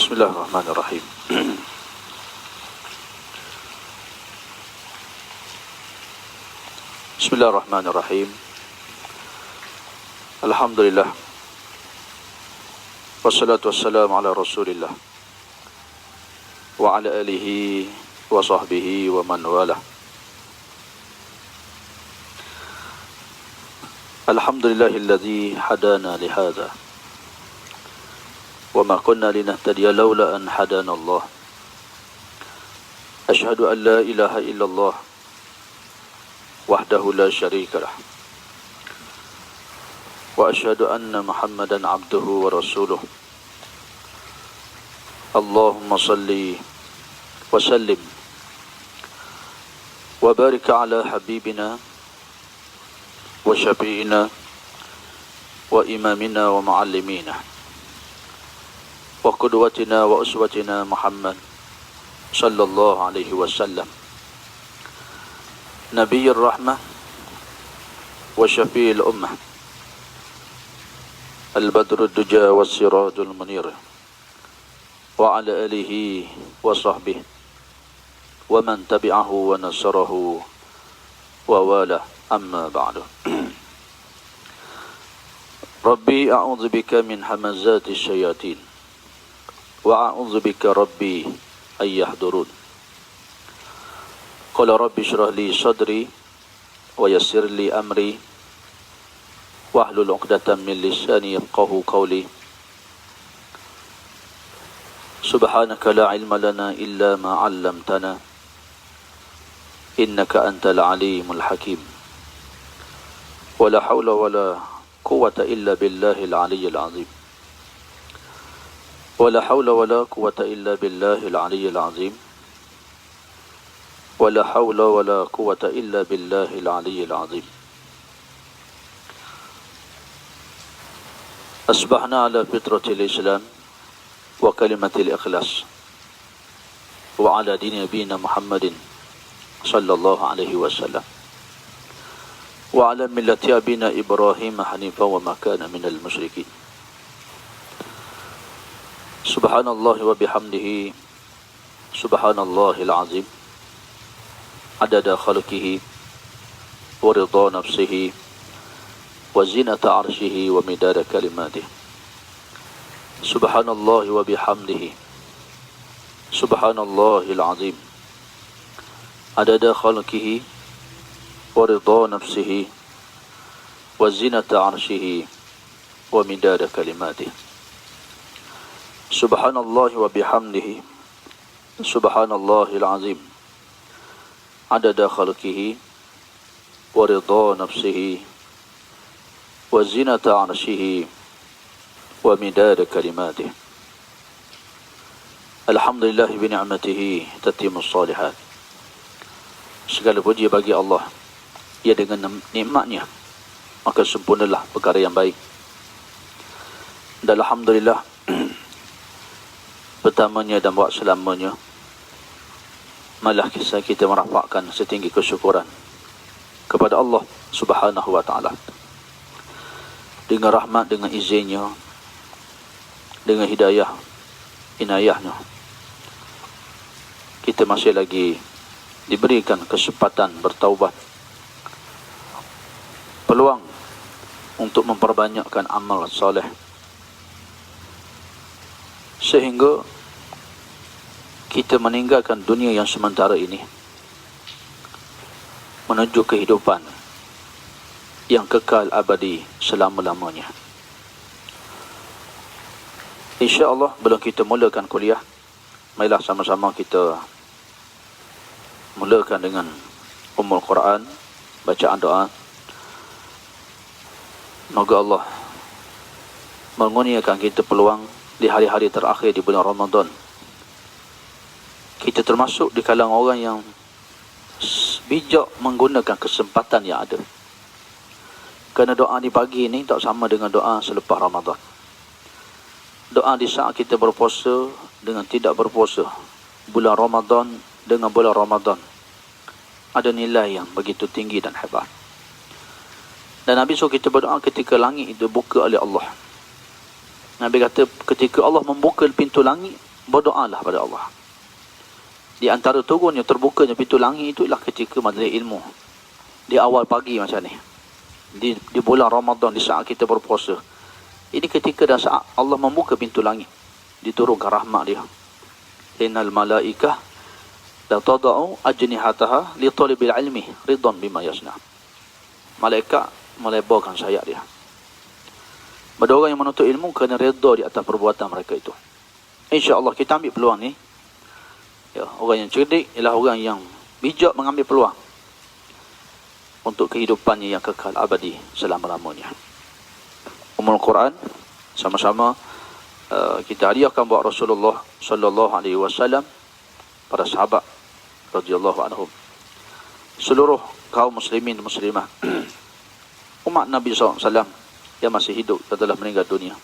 Bismillahirrahmanirrahim. Bismillahirrahmanirrahim. Alhamdulillah. Wassalatu wassalamu ala Rasulillah wa ala alihi wa sahbihi wa man walah. Alhamdulillahilladzi hadana lihadza wa ma kunna linahtadiya laula an hadana Allah. Asyhadu an la ilaha illallah wahdahu la syarika lah wa asyhadu anna Muhammadan abduhu wa rasuluh. Allahumma salli wa sallim wa barik ala habibina wa syafi'ina wa imamina wa muallimina wa qudwatina wa uswatina Muhammad sallallahu alaihi wasallam, Nabiyyur rahmah wa syafi'il ummah, al-badrud duja was sirajul munir, wa ala alihi wa sahbihi wa man tabi'ahu wa nasarahu wa wala, amma ba'du. Rabbi a'udzu bika min hamazati syayatin wa a'udzu bika rabbi ay yahdurun. Qala rabbi shrah li sadri wa yassir li amri wahlul 'uqdatam min lisani yafqahu qawli. Subhanaka la ilma lana illa ma 'allamtana innaka antal alimul hakim. Wa la hawla wa la quwwata illa billahil aliyyil azim. ولا حول ولا قوة إلا بالله العلي العظيم. ولا حول ولا قوة إلا بالله العلي العظيم. أصبحنا على فطرة الإسلام وكلمة الإخلاص وعلى دين نبينا محمد صلى الله عليه وسلم وعلى ملة أبينا إبراهيم حنيفا وما كان من المشركين. Subhanallah wa bihamdihi, subhanallahil azim, adada khalqihi wa ridha nafsihi wa zinata arshihi wa midada kalimatihi. Subhanallah wa bihamdihi, subhanallahil azim, adada khalqihi wa ridha nafsihi wa zinata arshihi wa midada kalimatihi. Subhanallah wa bihamdihi, subhanallahil azim, adada khalqihi wa ridha nafsihi wa zinata arshihi wa midada kalimatihi. Alhamdulillah bi ni'matihi tatimmus salihat. Segala puji bagi Allah, ia dengan nikmatnya maka sempurnalah perkara yang baik. Dan alhamdulillah pertamanya dan buat selamanya, malah kisah kita merapakkan setinggi kesyukuran kepada Allah Subhanahu wa ta'ala. Dengan rahmat, dengan izinnya, dengan hidayah, inayahnya, kita masih lagi diberikan kesempatan bertaubat, peluang untuk memperbanyakkan amal soleh, sehingga kita meninggalkan dunia yang sementara ini menuju kehidupan yang kekal abadi selama-lamanya. InsyaAllah belum kita mulakan kuliah, marilah sama-sama kita mulakan dengan Ummul Quran, bacaan doa. Moga Allah mengurniakan kita peluang di hari-hari terakhir di bulan Ramadan. Kita termasuk di kalangan orang yang bijak menggunakan kesempatan yang ada. Kerana doa di pagi ini tak sama dengan doa selepas Ramadan. Doa di saat kita berpuasa dengan tidak berpuasa, bulan Ramadan dengan bulan Ramadan, ada nilai yang begitu tinggi dan hebat. Dan Nabi suruh kita berdoa ketika langit itu buka oleh Allah. Nabi kata ketika Allah membuka pintu langit, berdoalah pada Allah. Di antara turunnya terbukanya pintu langit itu ialah ketika majlis ilmu. Di awal pagi macam ni. Di bulan Ramadan, di saat kita berpuasa. Ini ketika dan saat Allah membuka pintu langit. Diturunkan rahmat dia. Innal malaikah la tada'u ajnihataha li talibil ilmi ridwan bima yasna. Malaikat melebarkan sayap dia. Pada orang yang menuntut ilmu kerana redha di atas perbuatan mereka itu. InsyaAllah kita ambil peluang ni. Ya, orang yang cerdik ialah orang yang bijak mengambil peluang untuk kehidupannya yang kekal abadi selama-lamanya. Ummul Quran sama-sama kita hadiahkan buat Rasulullah sallallahu alaihi wasallam, para sahabat radhiyallahu anhum, seluruh kaum muslimin dan muslimah, umat Nabi SAW yang masih hidup dan telah meninggal dunia,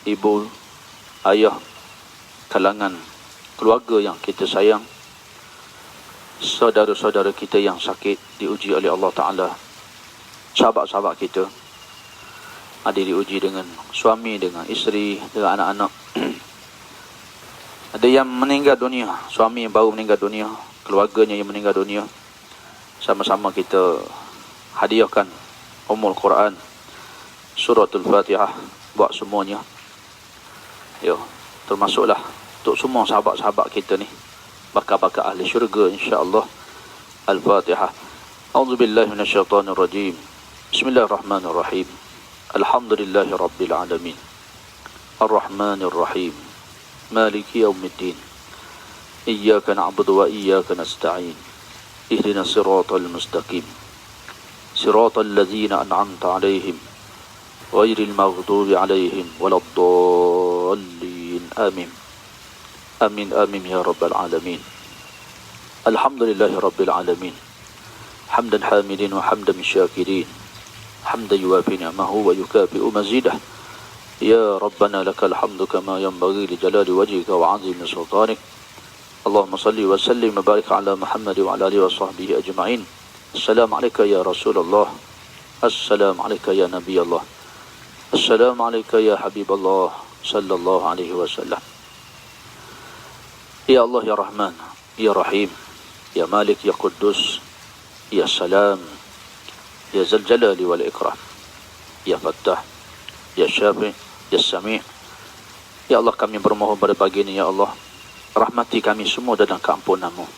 ibu, ayah, kalangan keluarga yang kita sayang, saudara-saudara kita yang sakit diuji oleh Allah Ta'ala, sahabat-sahabat kita ada diuji dengan suami, dengan isteri, dengan anak-anak. Ada yang meninggal dunia, suami yang baru meninggal dunia, keluarganya yang meninggal dunia. Sama-sama kita hadiahkan Ummul Quran, Suratul Fatihah buat semuanya. Ya, termasuklah untuk semua sahabat-sahabat kita ni, bakal-bakal ahli syurga insya-Allah. Al-Fatihah. A'udzubillahi minasyaitonirrajim. Bismillahirrahmanirrahim. Alhamdulillahirabbil alamin. Arrahmanirrahim. Maliki yaumiddin. Iyyaka na'budu wa iyyaka nasta'in. Ihdinas siratal mustaqim. Siratal ladzina an'amta 'alaihim ghairil maghdubi 'alaihim waladdallin. Amin. Amin amin ya rabbal alamin. Alhamdulillahi rabbil alamin. Hamdan hamidin wa hamdan syakirin. Hamdan yuwafi ni'amahu wa yukafi'u mazidah. Ya Rabbana lakal hamdu kama yanbaghi li jalali wajhika wa 'azimi sultanik. Allahumma salli wa sallim wa barik ala Muhammad wa ala alihi wa sahbihi ajma'in. Assalamu alayka ya Rasulullah. Assalamu alayka ya Nabi Allah. Assalamu alayka ya Habibullah sallallahu alaihi wasallam. Ya Allah, Ya Rahman, Ya Rahim, Ya Malik, Ya Quddus, Ya Salam, Ya Zal Jalali wal Ikram, Ya Fattah, Ya Syafi', Ya Sami'. Ya Allah, kami bermohon pada pagi ini, Ya Allah, rahmati kami semua dengan keampunan-Mu.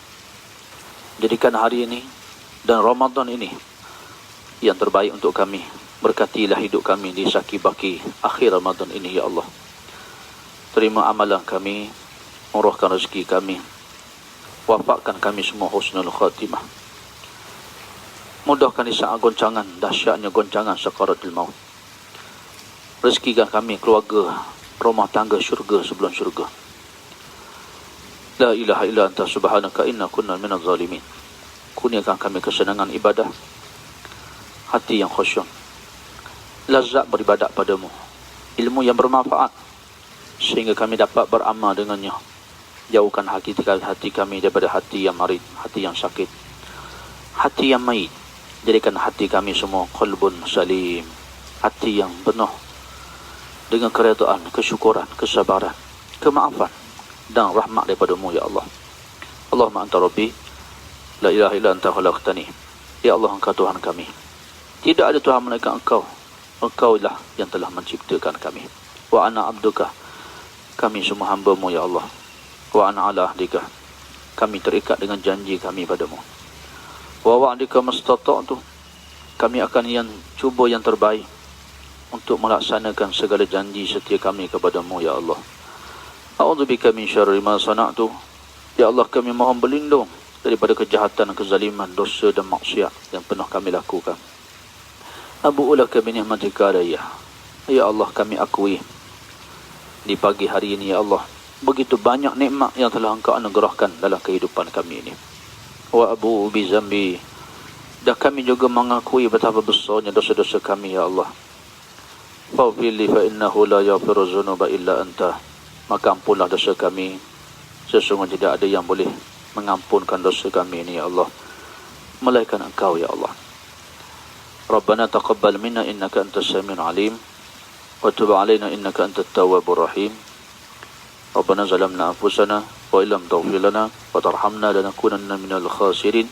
Jadikan hari ini dan Ramadan ini yang terbaik untuk kami. Berkatilah hidup kami di saki-baki akhir Ramadan ini, Ya Allah. Terima amalan kami, murahkan rezeki kami, wafatkan kami semua husnul khatimah. Mudahkan di saat goncangan, dahsyatnya goncangan sakaratul maut. Rezekikan kami keluarga, rumah tangga syurga sebelum syurga. La ilaha illa anta subhanaka inna kunna minaz zalimin. Kurniakan kami kesenangan ibadah, hati yang khusyuk, lazat beribadat padamu, ilmu yang bermanfaat sehingga kami dapat beramal dengannya. Jauhkan hati kami daripada hati yang marid, hati yang sakit, hati yang mayit. Jadikan hati kami semua qalbun salim, hati yang penuh dengan keredaan, kesyukuran, kesabaran, kemaafan dan rahmat daripada-Mu, Ya Allah. Allahumma anta rabbi, la ilaha illa anta khalaqtani. Ya Allah, Engkau Tuhan kami. Tidak ada Tuhan melainkan Engkau. Engkaulah yang telah menciptakan kami. Wa ana abduka, kami semua hamba-Mu, Ya Allah. Wa ana ala ahdika, kami terikat dengan janji kami padamu. Wa wa'dika mastata'tu, kami akan yang cuba yang terbaik untuk melaksanakan segala janji setia kami kepadamu, Ya Allah. A'udzubika min syarri ma sana'tu, Ya Allah, kami mohon berlindung daripada kejahatan, kezaliman, dosa dan maksiat yang pernah kami lakukan. Abu'ulaka bi ni'matika alayya, Ya Allah, kami akui di pagi hari ini, Ya Allah, begitu banyak nikmat yang telah Engkau anugerahkan dalam kehidupan kami ini. Wa abu bi zambi, dan kami juga mengakui betapa besarnya dosa-dosa kami, Ya Allah. Faghfir li fa innahu la yaghfiru dzunuba illa anta, maka ampunlah dosa kami, sesungguhnya tidak ada yang boleh mengampunkan dosa kami ini, Ya Allah, melainkan Engkau, Ya Allah. Rabbana taqabbal minna innaka antas samiul alim wa tub alaina innaka antat tawwabur rahim. ربنا ظلمنا أنفسنا وإن لم تغفر لنا وترحمنا لنكونن من الخاسرين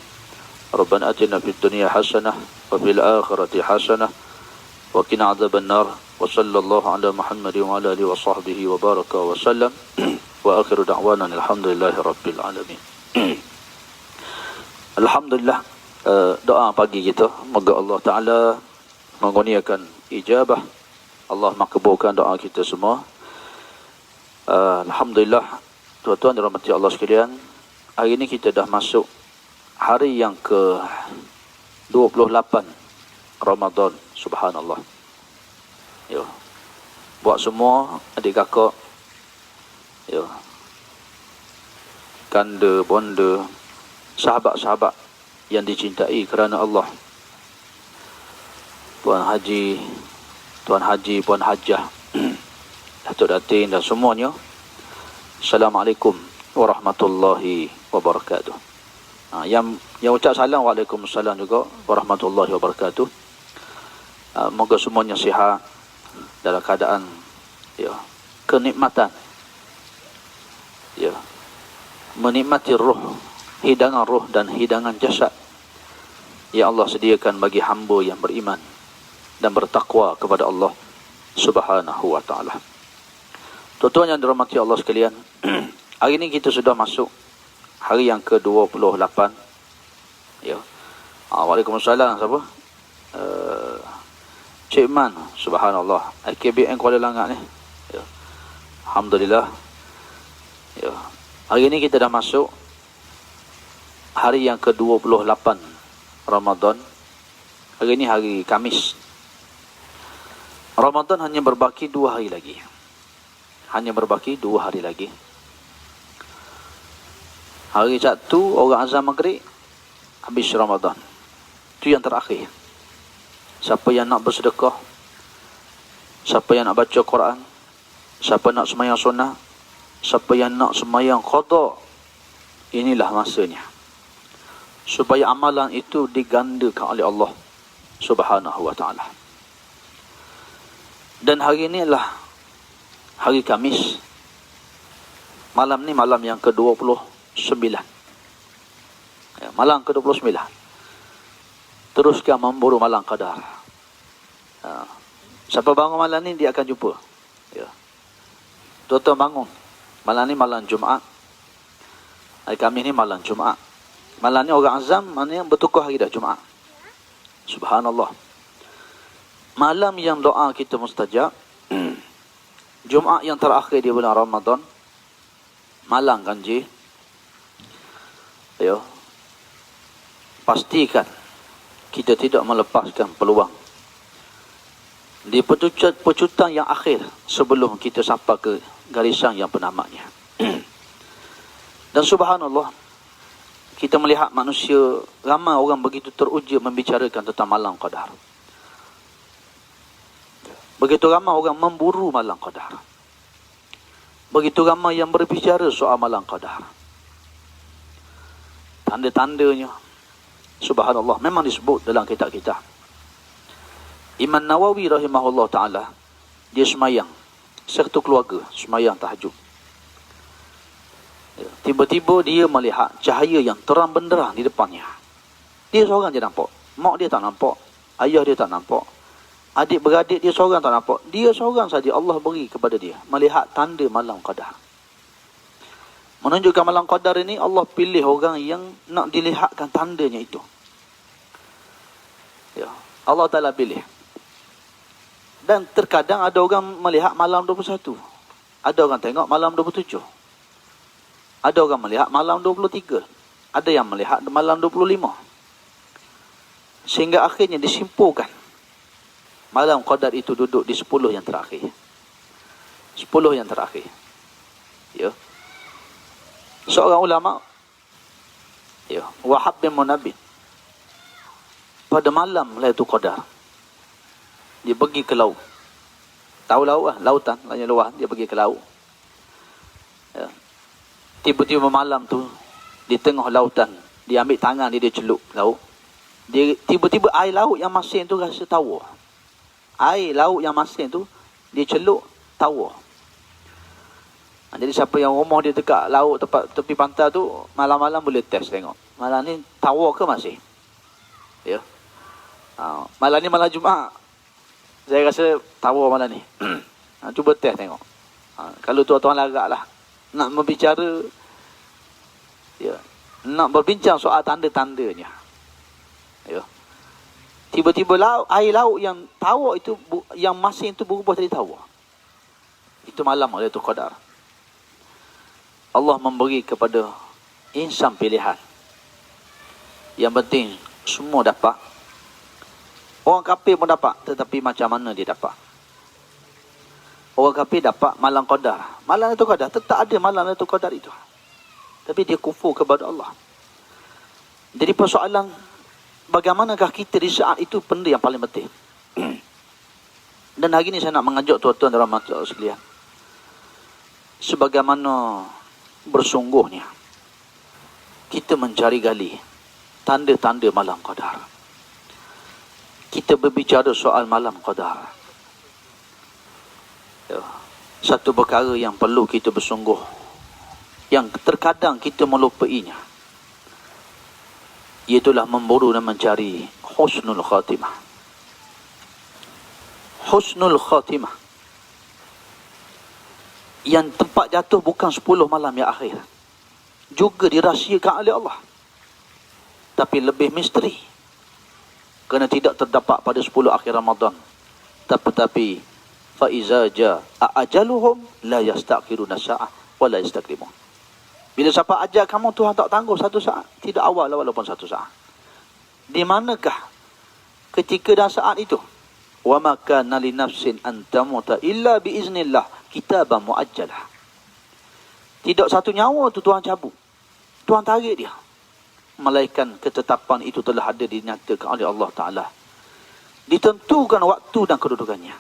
ربنا آتنا في الدنيا حسنة وفي الآخرة حسنة وقنا عذاب النار وصلى الله على محمد وعلى آله وصحبه وبارك وسلم وآخر دعوانا الحمد لله رب العالمين. Alhamdulillah, doa pagi kita, moga Allah Ta'ala mengurniakan ijabah, Allah makbulkan doa kita semua. Alhamdulillah, tuan-tuan dirahmati Allah sekalian, hari ini kita dah masuk hari yang ke 28 Ramadan, subhanallah. Ya. Buat semua adik kakak, ya, kanda, bonda, sahabat-sahabat yang dicintai kerana Allah, Puan Haji, Puan Hajah, Datuk Datin dan semuanya, Assalamualaikum warahmatullahi wabarakatuh. Yang ucap salam, Waalaikumsalam juga warahmatullahi wabarakatuh. Moga semuanya sihat dalam keadaan, ya, kenikmatan, ya, menikmati roh, hidangan roh dan hidangan jasad yang Allah sediakan bagi hamba yang beriman dan bertakwa kepada Allah Subhanahu wa Ta'ala. Tuan-tuan yang dirahmati Allah sekalian, hari ini kita sudah masuk hari yang ke-28. Ya. Waalaikumsalam, siapa? Cik Man, subhanallah. IKBN Kuala Langat ni. Ya. Alhamdulillah. Ya. Hari ini kita dah masuk hari yang ke-28 Ramadan. Hari ini hari Khamis. Ramadan hanya berbaki 2 hari lagi. Hanya berbaki 2 hari lagi. Hari Sabtu, orang azan maghrib, habis Ramadan. Itu yang terakhir. Siapa yang nak bersedekah, siapa yang nak baca Quran, siapa nak sembahyang sunnah, siapa yang nak sembahyang qada, inilah masanya. Supaya amalan itu digandakan oleh Allah Subhanahu wa Ta'ala. Dan hari ini adalah hari Khamis. Malam ni malam yang ke-29. Ya, malam ke-29. Teruskan memburu malam qadar. Siapa bangun malam ni, dia akan jumpa. Ya. Tuan-tuan bangun. Malam ni malam Jumaat. Hari Khamis ni malam Jumaat. Malam ni orang azam, mana yang bertukar hari dah Jumaat. Subhanallah. Malam yang doa kita mustajab. Jumaat yang terakhir di bulan Ramadan. Malam ganjil. Ya. Pastikan kita tidak melepaskan peluang di pecutan yang akhir sebelum kita sampai ke garisan yang penamatnya. Dan subhanallah, kita melihat manusia, ramai orang begitu teruja membicarakan tentang malam qadar. Begitu ramai orang memburu malam qadar. Begitu ramai yang berbicara soal malam qadar. Tanda-tandanya, subhanallah, memang disebut dalam kitab-kitab. Imam Nawawi rahimahullah ta'ala, dia semayang, serta keluarga, semayang tahajud. Tiba-tiba dia melihat cahaya yang terang benderang di depannya. Dia seorang je nampak. Mak dia tak nampak. Ayah dia tak nampak. Adik-beradik dia seorang tak nampak. Dia seorang saja Allah beri kepada dia melihat tanda malam qadar. Menunjukkan malam qadar ini, Allah pilih orang yang nak dilihatkan tandanya itu. Ya, Allah Ta'ala pilih. Dan terkadang ada orang melihat malam 21. Ada orang tengok malam 27. Ada orang melihat malam 23. Ada yang melihat malam 25. Sehingga akhirnya disimpulkan malam qadar itu duduk di 10 yang terakhir. 10 yang terakhir. Ya. Seorang ulama, ya, Wahab bin Munabbih, pada malam Lailatul Qadar, dia pergi ke laut. Tahu laut lah, lautan, lautnya luar, dia pergi ke laut. Ya. Tiba-tiba malam tu, di tengah lautan, dia ambil tangan dia celup laut. Dia tiba-tiba air laut yang masin tu rasa tawar. Air laut yang masin tu, dia celup tawar. Jadi siapa yang rumah dia dekat laut, tempat tepi pantai tu, malam-malam boleh test tengok. Malam ni tawar ke masih? Ya. Malam ni malam Jumaat. Saya rasa tawar malam ni. Cuba test tengok. Kalau tuan-tuan lagak lah. Nak berbicara, ya, nak berbincang soal tanda-tandanya. Ya. Tiba-tiba air laut yang tawar itu, yang masin itu berubah jadi tawar. Itu malam Lailatul Qadar. Allah memberi kepada insan pilihan. Yang penting semua dapat. Orang kafir pun dapat, tetapi macam mana dia dapat? Orang kafir dapat malam Qadar. Malam Lailatul Qadar, tetap ada malam Lailatul Qadar itu. Tapi dia kufur kepada Allah. Jadi persoalan, bagaimanakah kita di saat itu, benda yang paling penting. Dan hari ini saya nak mengajak tuan-tuan dan rahmat Allah sekalian, sebagaimana bersungguhnya kita mencari gali tanda-tanda malam Qadar. Kita berbicara soal malam Qadar. Ya, satu perkara yang perlu kita bersungguh, yang terkadang kita melupainya, iaitulah memburu dan mencari husnul khatimah. Husnul khatimah, yang tempat jatuh bukan 10 malam yang akhir, juga dirahsiakan oleh Allah, tapi lebih misteri, kerana tidak terdapat pada 10 akhir Ramadan. Tetapi fa iza jaa ajaluhum la yastaqiruna sa'ah wa la yastaqdimun. Bila sampai ajal kamu, Tuhan tak tangguh satu saat, tidak awal walaupun satu saat. Di manakah ketika dan saat itu? Wa ma kana li nafsin an tamuta illa bi iznillah kitaban muajjalah. Tidak satu nyawa tu Tuhan cabut, Tuhan tarik dia, melainkan ketetapan itu telah ada dinyatakan oleh Allah Ta'ala, ditentukan waktu dan kedudukannya.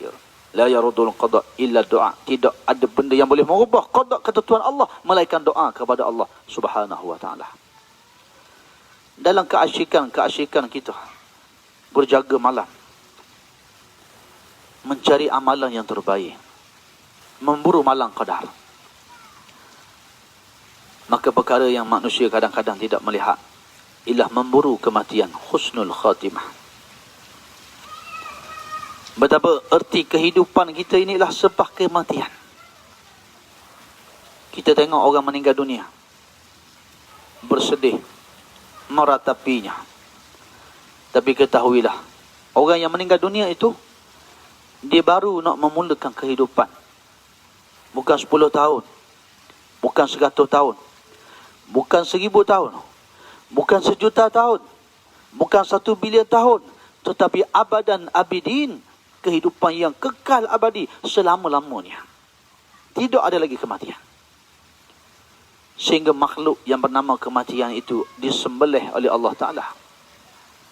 Ya. La yarudul qada illa doa. Tidak ada benda yang boleh mengubah qada ketentuan Allah, melainkan doa kepada Allah Subhanahu wa Ta'ala. Dalam keasyikan kita berjaga malam, mencari amalan yang terbaik, memburu malam Qadar, maka perkara yang manusia kadang-kadang tidak melihat ialah memburu kematian, husnul khatimah. Betapa erti kehidupan kita inilah sebab kematian. Kita tengok orang meninggal dunia, bersedih, meratapinya. Tapi ketahuilah, orang yang meninggal dunia itu, dia baru nak memulakan kehidupan. Bukan 10 tahun, bukan 100 tahun, bukan 1000 tahun, bukan 1 juta tahun, bukan 1 bilion tahun, tetapi abadan abidin, kehidupan yang kekal abadi selama-lamanya. Tidak ada lagi kematian. Sehingga makhluk yang bernama kematian itu disembelih oleh Allah Ta'ala.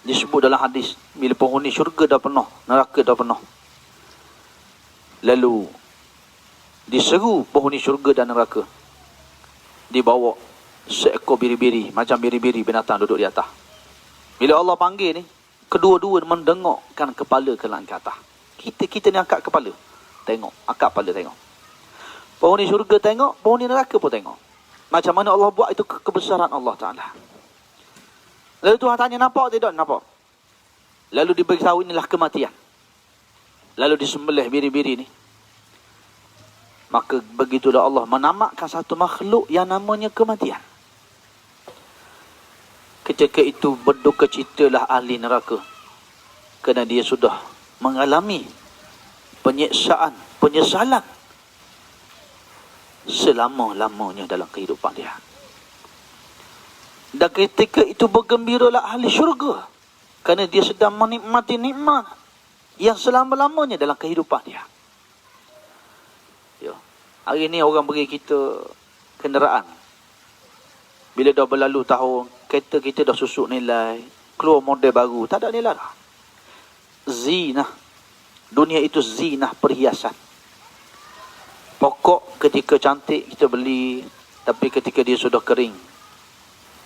Disebut dalam hadis, bila penghuni syurga dah penuh, neraka dah penuh, lalu diseru penghuni syurga dan neraka, dibawa seekor biri-biri, macam biri-biri binatang duduk di atas. Bila Allah panggil ni, kedua-dua mendengokkan kepala ke langit atas. Kita ni angkat kepala tengok, angkat kepala tengok. Penghuni syurga tengok, penghuni neraka pun tengok. Macam mana Allah buat itu, kebesaran Allah Ta'ala. Lalu Tuhan tanya, nampak tidak? Nampak. Lalu diberitahu inilah kematian. Lalu disembelih biri-biri ni. Maka begitulah Allah menamakkan satu makhluk yang namanya kematian. Ketika itu berduka citalah ahli neraka, kerana dia sudah mengalami penyiksaan, penyesalan selama-lamanya dalam kehidupan dia. Dan ketika itu bergembiralah ahli syurga, kerana dia sedang menikmati nikmat yang selama-lamanya dalam kehidupan dia. Ya. Hari ini orang beri kita kenderaan. Bila dah berlalu tahun, kereta kita dah susuk nilai, keluar model baru, tak ada nilai dah. Zinah. Dunia itu zinah, perhiasan. Pokok ketika cantik kita beli, tapi ketika dia sudah kering,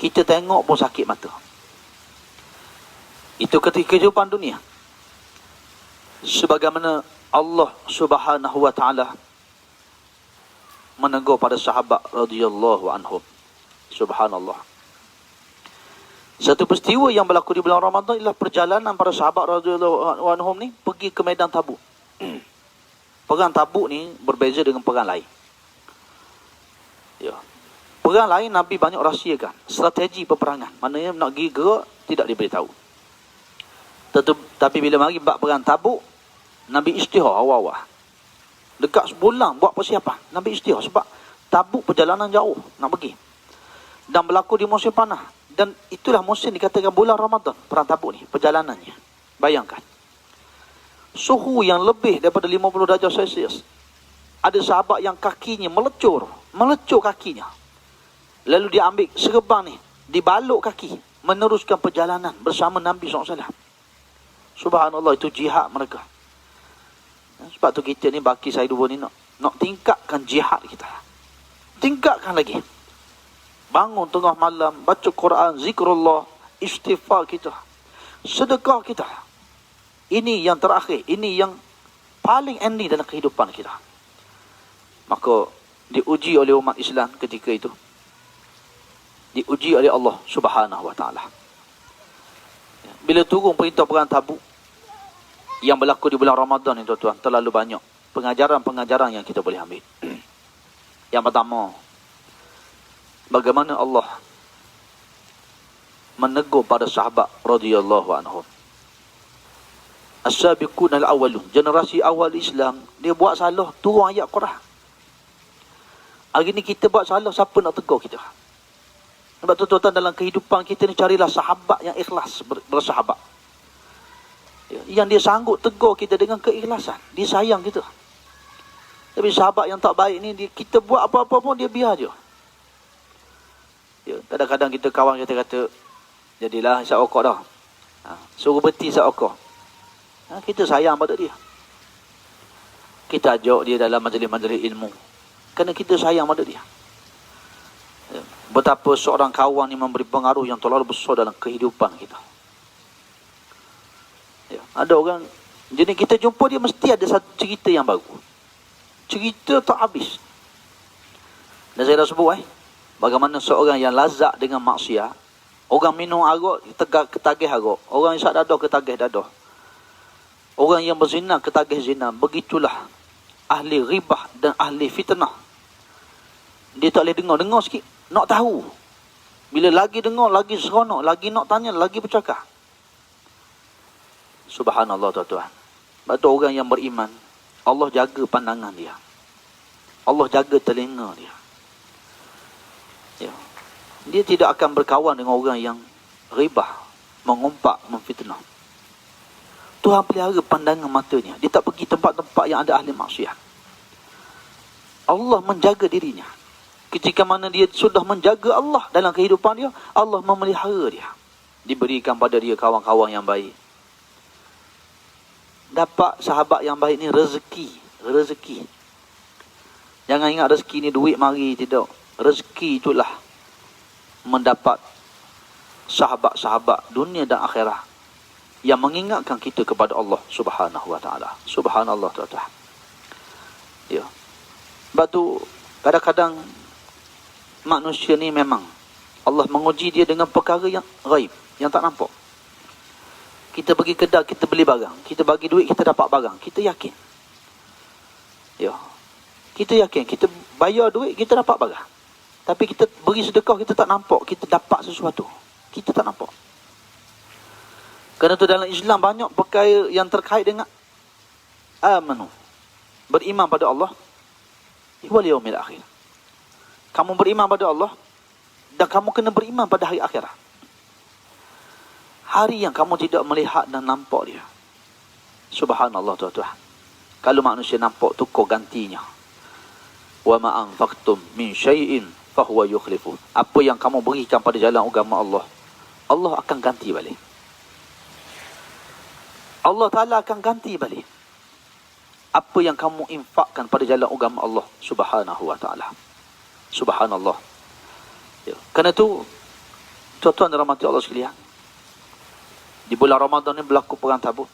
kita tengok pun sakit mata. Itu ketika kehidupan dunia. Sebagaimana Allah Subhanahu wa Ta'ala menegur pada sahabat radhiyallahu anhum. Subhanallah. Satu peristiwa yang berlaku di bulan Ramadan ialah perjalanan para sahabat radhiyallahu anhum ni pergi ke medan Tabuk. Perang Tabuk ni berbeza dengan perang lain. Ya. Perang lain Nabi banyak rahsiakan strategi peperangan. Maknanya nak pergi gerak tidak diberitahu. Tapi bila mari bab perang Tabuk, Nabi istihar awal-awal. Dekat sebulan buat persiapan. Nabi istihar sebab Tabuk perjalanan jauh nak pergi. Dan berlaku di musim panas. Dan itulah musim dikatakan bulan Ramadan. Perang Tabuk ni, perjalanannya. Bayangkan. Suhu yang lebih daripada 50 darjah Celsius. Ada sahabat yang kakinya melecur kakinya. Lalu dia ambil serban ni, dibaluk kaki, meneruskan perjalanan bersama Nabi SAW. Subhanallah, itu jihad mereka. Sebab tu kita ni, baki saya dua ni nak tingkatkan jihad kita. Tingkatkan lagi. Bangun tengah malam, baca Quran, zikrullah, istighfar kita, sedekah kita. Ini yang terakhir, ini yang paling ending dalam kehidupan kita. Maka diuji oleh umat Islam ketika itu. Diuji oleh Allah Subhanahu wa ta'ala. Bila turun perintah perang Tabuk yang berlaku di bulan Ramadan ni tuan-tuan, terlalu banyak pengajaran-pengajaran yang kita boleh ambil. Yang pertama, bagaimana Allah menegur pada sahabat radhiyallahu anhum. As-sabiqun al-awwalun, generasi awal Islam, dia buat salah, turun ayat Quran. Hari ni kita buat salah, siapa nak tegur kita? Sebab tu tuan-tuan, dalam kehidupan kita ni, carilah sahabat yang ikhlas bersahabat. Yang dia sanggup tegur kita dengan keikhlasan. Dia sayang kita. Tapi sahabat yang tak baik ni, kita buat apa-apa pun dia biar je. Kadang-kadang kita kawan kita kata, jadilah isap rokok dah. Suruh berhenti isap rokok. Kita sayang pada dia. Kita ajak dia dalam majlis-majlis ilmu. Kerana kita sayang pada dia. Betapa seorang kawan ni memberi pengaruh yang terlalu besar dalam kehidupan kita. Ada orang, jadi kita jumpa dia mesti ada satu cerita yang baru. Cerita tak habis. Dan saya dah sebut bagaimana seorang yang lazat dengan maksiat. Orang minum arak, ketagih arak. Orang isap dadah, ketagih dadah. Orang yang berzina, ketagih zina. Begitulah ahli ribah dan ahli fitnah. Dia tak boleh dengar sikit. Nak tahu. Bila lagi dengar, lagi seronok. Lagi nak tanya, lagi bercakap. Subhanallah tuan-tuan. Sebab tu orang yang beriman, Allah jaga pandangan dia. Allah jaga telinga dia. Dia tidak akan berkawan dengan orang yang ribah, mengumpat, memfitnah. Tuhan pelihara pandangan matanya. Dia tak pergi tempat-tempat yang ada ahli maksiat. Allah menjaga dirinya. Ketika mana dia sudah menjaga Allah dalam kehidupan dia, Allah memelihara dia. Diberikan pada dia kawan-kawan yang baik. Dapat sahabat yang baik ni rezeki. Jangan ingat rezeki ni duit mari, tidak. Rezeki itulah mendapat sahabat-sahabat dunia dan akhirat yang mengingatkan kita kepada Allah Subhanahu wa ta'ala. Subhanallah tuan-tuan. Ya. Sebab tu kadang-kadang manusia ni memang Allah menguji dia dengan perkara yang ghaib, yang tak nampak. Kita pergi kedai, kita beli barang, kita bagi duit, kita dapat barang, kita yakin. Ya. Kita yakin, kita bayar duit, kita dapat barang. Tapi kita beri sedekah, kita tak nampak kita dapat sesuatu. Kita tak nampak. Kerana tu dalam Islam banyak perkara yang terkait dengan amanu, beriman pada Allah wal yaumil akhir. Kamu beriman pada Allah dan kamu kena beriman pada hari akhirat. Hari yang kamu tidak melihat dan nampak dia. Subhanallah tuan-tuan. Kalau manusia nampak, tukar gantinya. Wa ma anfaqtum min syai'in fahuwa yukhlifu. Apa yang kamu berikan pada jalan agama Allah, Allah akan ganti balik. Allah Ta'ala akan ganti balik apa yang kamu infakkan pada jalan agama Allah Subhanahu wa ta'ala. Subhanallah. Ya. Kerana tu, tuan-tuan dan rahmati Allah sekalian, di bulan Ramadan ni berlaku perang Tabuk.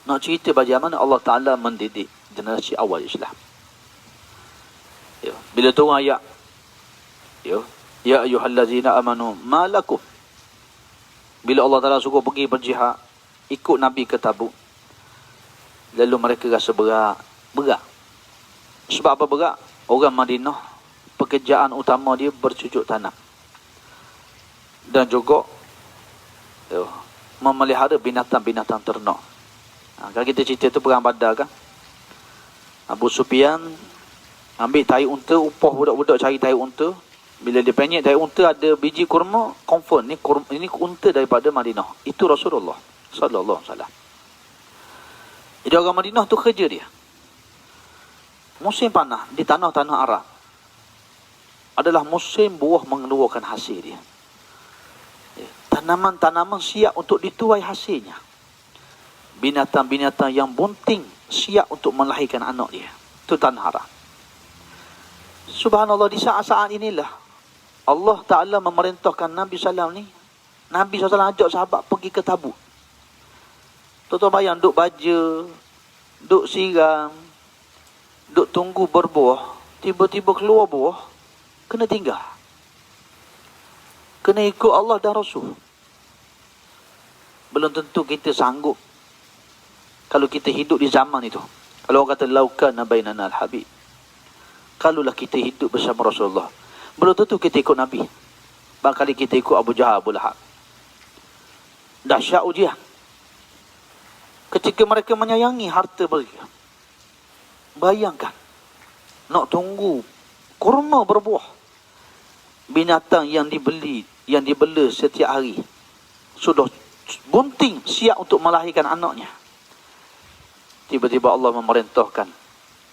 Nak cerita bagaimana Allah Ta'ala mendidik generasi awal Islam. Bila turun ayat, ya ayyuhallazina amanu malakum. Bila Allah Ta'ala suruh pergi berjihad, ikut Nabi ke Tabuk, lalu mereka rasa berat. Sebab apa berat? Orang Madinah, pekerjaan utama dia bercucuk tanam. Dan juga memelihara binatang-binatang ternak. Kalau kita cerita tu perang Badar kan, Abu Sufyan ambil tahi unta, upah budak-budak cari tahi unta. Bila dia penyek tahi unta ada biji kurma, confirm ini unta daripada Madinah. Itu Rasulullah sallallahu alaihi wasallam. Jadi orang Madinah tu kerja dia. Musim panas di tanah-tanah Arab adalah musim buah mengeluarkan hasil dia. Tanaman-tanaman siap untuk dituai hasilnya. Binatang-binatang yang bunting siap untuk melahirkan anak dia. Itu tanah Arab. Subhanallah, di saat-saat inilah Allah Ta'ala memerintahkan Nabi SAW ni. Nabi SAW ajak sahabat pergi ke Tabuk. Tuan-tuan bayang, duk baja, duk siram, duk tunggu berbuah, tiba-tiba keluar buah, kena tinggal. Kena ikut Allah dan Rasul. Belum tentu kita sanggup kalau kita hidup di zaman itu. Kalau orang kata laukana bainana al-habib, kalaulah kita hidup bersama Rasulullah, belum tentu kita ikut Nabi. Barangkali kita ikut Abu Jahal, Abu Lahab. Dahsyat ujian. Ketika mereka menyayangi harta mereka, bayangkan, nak tunggu kurma berbuah, binatang yang dibela setiap hari, sudah bunting siap untuk melahirkan anaknya. Tiba-tiba Allah memerintahkan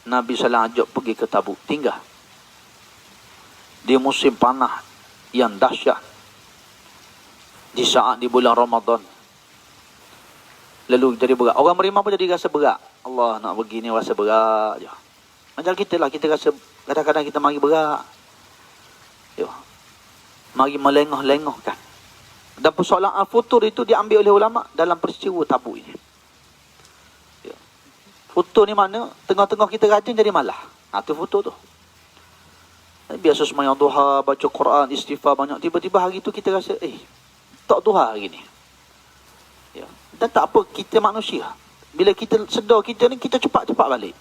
Nabi SAW ajak pergi ke Tabuk, tinggal. Di musim panas yang dahsyat, di saat di bulan Ramadan. Lalu jadi berat. Orang beriman pun jadi rasa berat. Allah nak pergi ni rasa berat je. Macam kita lah, kita rasa kadang-kadang kita mari berat. Mari melengah-lengahkan. Dan persoalan al-futur itu diambil oleh ulama dalam peristiwa Tabuk ini. Futur ni mana? Tengah-tengah kita rajin jadi malah. Itu futur tu. Biasa semayang duha, baca Quran, istighfar banyak. Tiba-tiba hari tu kita rasa, tak duha hari ni. Dan tak apa, kita manusia. Bila kita sedar kita ni, kita cepat-cepat balik.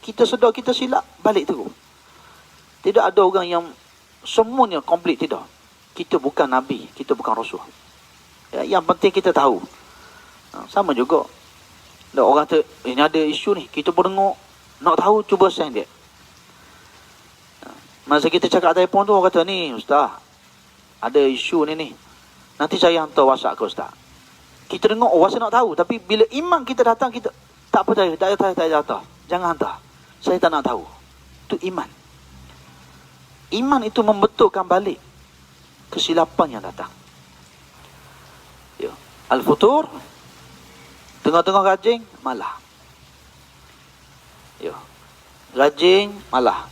Kita sedar kita silap, balik terus. Tidak ada orang yang semuanya komplit, tidak. Kita bukan Nabi, kita bukan Rasul. Yang penting kita tahu. Sama juga. Dan orang kata, ini ada isu ni, kita berdengar, nak tahu, cuba send dia. Masa kita cakap telefon tu, orang kata, ni Ustaz, ada isu ni. Nanti saya hantar WhatsApp ke Ustaz. Kita dengar, WhatsApp nak tahu. Tapi bila iman kita datang, kita tak percaya, tak hantar. Jangan hantar. Saya tak nak tahu. Itu iman. Iman itu membetulkan balik kesilapan yang datang. Al-futur, tengah-tengah rajin, malah. Rajin, malah.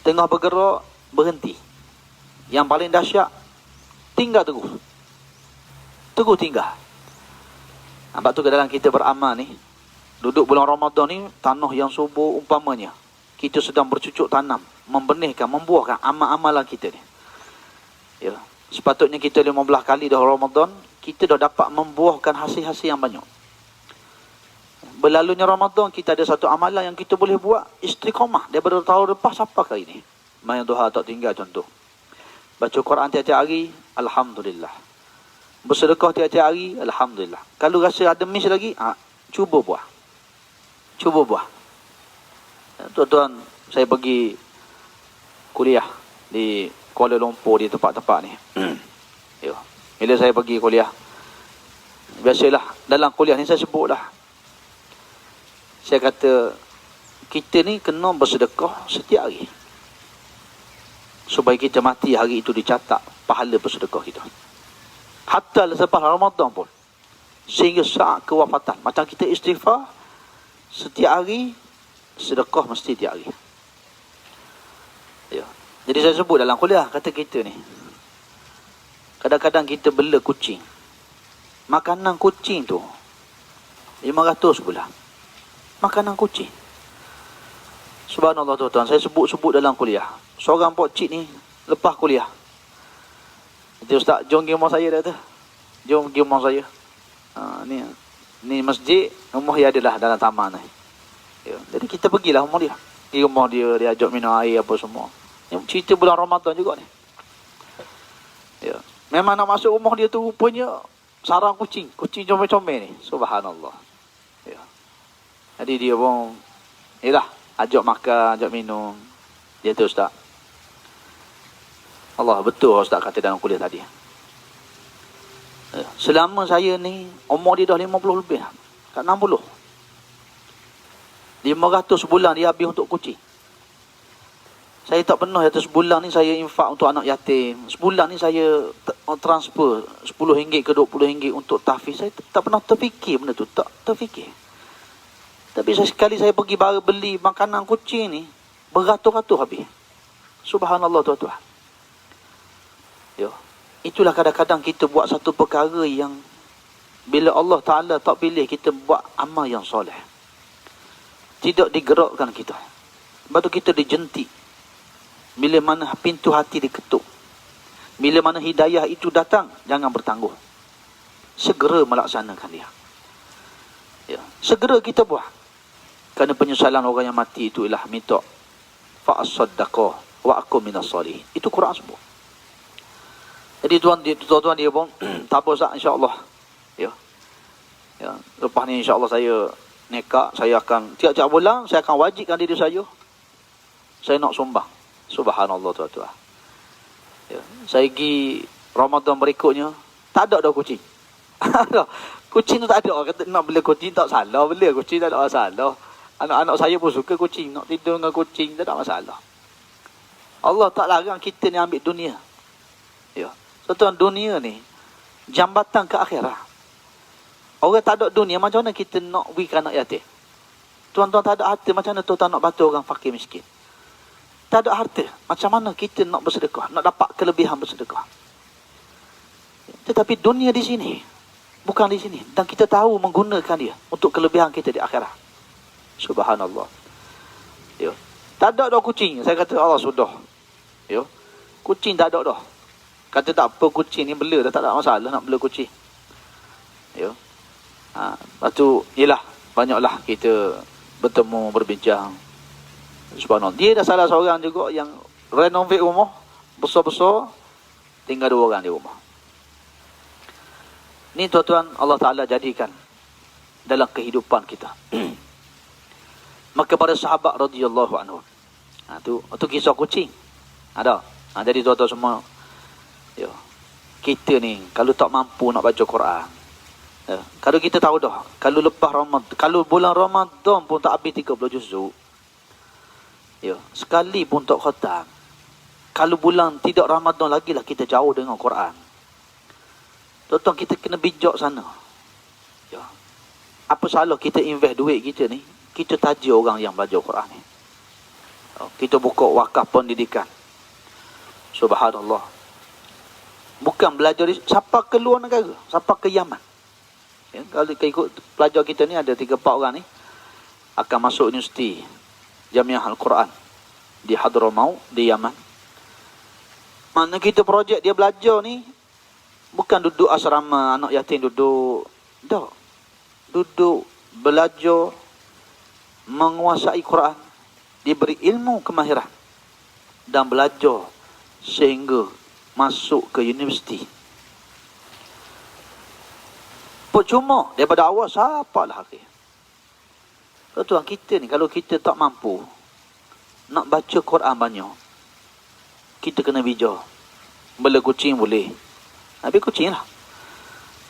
Tengah bergerak, berhenti. Yang paling dahsyat, tinggal terus. Terus tinggal. Nampak tu ke dalam kita beramal ni, duduk bulan Ramadan ni, tanah yang subur umpamanya, kita sedang bercucuk tanam, membenihkan, membuahkan amal-amalan kita ni. Sepatutnya kita 15 kali dah Ramadan, kita dah dapat membuahkan hasil-hasil yang banyak. Berlalunya Ramadan, kita ada satu amalan yang kita boleh buat istiqamah daripada tahun lepas sampai kali ni. Main duha tak tinggal contoh. Baca Quran tiap-tiap hari, Alhamdulillah. Bersedekah tiap-tiap hari, Alhamdulillah. Kalau rasa ada miss lagi, cuba buat. Cuba buat. Tuan-tuan, saya pergi kuliah di Kuala Lumpur, di tempat-tempat ni. Bila saya pergi kuliah, biasalah dalam kuliah ni saya sebutlah, saya kata, kita ni kena bersedekah setiap hari. Supaya kita mati hari itu dicatat pahala bersedekah kita. Hatta selepas Ramadan pun. Sehingga saat kewafatan. Macam kita istighfar, setiap hari, sedekah mesti setiap hari. Jadi saya sebut dalam kuliah, kata kita ni, kadang-kadang kita bela kucing. Makanan kucing tu, 500 pula. Makanan kucing. Subhanallah tuan-tuan, saya sebut-sebut dalam kuliah. Seorang pokcik ni lepas kuliah. Itu ustaz, jom pergi rumah saya dah tu. Jom pergi rumah saya. Ni masjid, rumah dia adalah dalam taman ni. Ya, jadi kita pergilah rumah dia. Pergi rumah dia, dia ajak minum air apa semua. Yang cerita bulan Ramadan juga ni. Ya, memang nak masuk rumah dia tu rupanya sarang kucing. Kucing comel-comel ni. Subhanallah. Ya. Jadi dia pun, yelah, ajak makan, ajak minum. Dia tu ustaz. Allah, betul ustaz kata dalam kuliah tadi. Selama saya ni, umur dia dah 50 lebih. Kat 60. 500 sebulan dia habis untuk kucing. Saya tak pernah kata sebulan ni saya infak untuk anak yatim. Sebulan ni saya transfer RM10 ke RM20 untuk tahfiz. Saya tak pernah terfikir benda tu. Tak terfikir. Tapi sekali saya pergi beli makanan kucing ni, beratus-ratus habis. Subhanallah tuan-tuan. Ya. Itulah kadang-kadang kita buat satu perkara yang bila Allah Ta'ala tak pilih kita buat amal yang soleh. Tidak digerakkan kita. Lepas tu kita dijentik. Bila mana pintu hati diketuk. Bila mana hidayah itu datang, jangan bertangguh. Segera melaksanakan dia. Ya. Segera kita buat. Kerana penyesalan orang yang mati itu ialah minta fa'as-saddaqah wa akum minas salihin. Itu Quran sebut. Jadi tuan-tuan dia pun tak apa Ustaz, insya-Allah. Ya. Ya, lepas ni insya-Allah saya nekak, saya akan tiap-tiap bulan saya akan wajibkan diri saya nak sumbang. Subhanallah tuan-tuan. Ya, saya pergi Ramadan berikutnya, tak ada dah kucing. Kucing tu tak ada. Orang kata nak bela kucing tak salah, bela kucing tak ada masalah. Anak-anak saya pun suka kucing, nak tidur dengan kucing tak ada masalah. Allah tak larang kita ni ambil dunia. Ya. Tuan-tuan, dunia ni jambatan ke akhirat. Orang tak ada dunia, macam mana kita nak berikan anak yatim? Tuan-tuan tak ada harta, macam mana tuan-tuan nak bantu orang fakir miskin? Tak ada harta, macam mana kita nak bersedekah, nak dapat kelebihan bersedekah? Tetapi dunia di sini, bukan di sini. Dan kita tahu menggunakan dia untuk kelebihan kita di akhirat. Subhanallah. Ya. Tak ada dah kucing. Saya kata Allah sudah. Ya. Kucing tak ada dah. Kata tak apa, kucing ni bela dah, tak ada masalah nak bela kucing. Ya. Lepas tu, yelah, banyaklah kita bertemu, berbincang. Subhanallah. Dia dah salah seorang juga yang renovate rumah, besar-besar, tinggal 2 orang di rumah. Ni tuan-tuan, Allah Ta'ala jadikan dalam kehidupan kita. Maka pada sahabat radhiyallahu anhu. Tu kisah kucing. Ada. Jadi tuan-tuan semua, ya, kita ni kalau tak mampu nak baca Quran, ya, kalau kita tahu dah, kalau lepas Ramadan, kalau bulan Ramadan pun tak habis 30 juzuk, ya, sekali pun tak khatam. Kalau bulan tidak Ramadan lagi lah kita jauh dengan Quran. Tuan-tuan, kita kena bijak sana. Ya. Apa salah kita invest duit kita ni, kita taji orang yang belajar Quran ni. Ya, kita buka wakaf pendidikan. Subhanallah. Bukan belajar siapa ke luar negara, siapa ke Yaman. Ya, kalau ikut pelajar kita ni ada 3-4 orang ni akan masuk universiti Jamiah Al-Quran di Hadramaut di Yaman. Mana kita projek dia belajar ni bukan duduk asrama anak yatim, duduk tak. Duduk belajar menguasai Quran, diberi ilmu kemahiran dan belajar sehingga masuk ke universiti. Percuma daripada awal siapalah akhir. Tuan-tuan, kita ni kalau kita tak mampu nak baca Quran banyak, kita kena bijak. Bela kucing boleh, tapi kucing lah.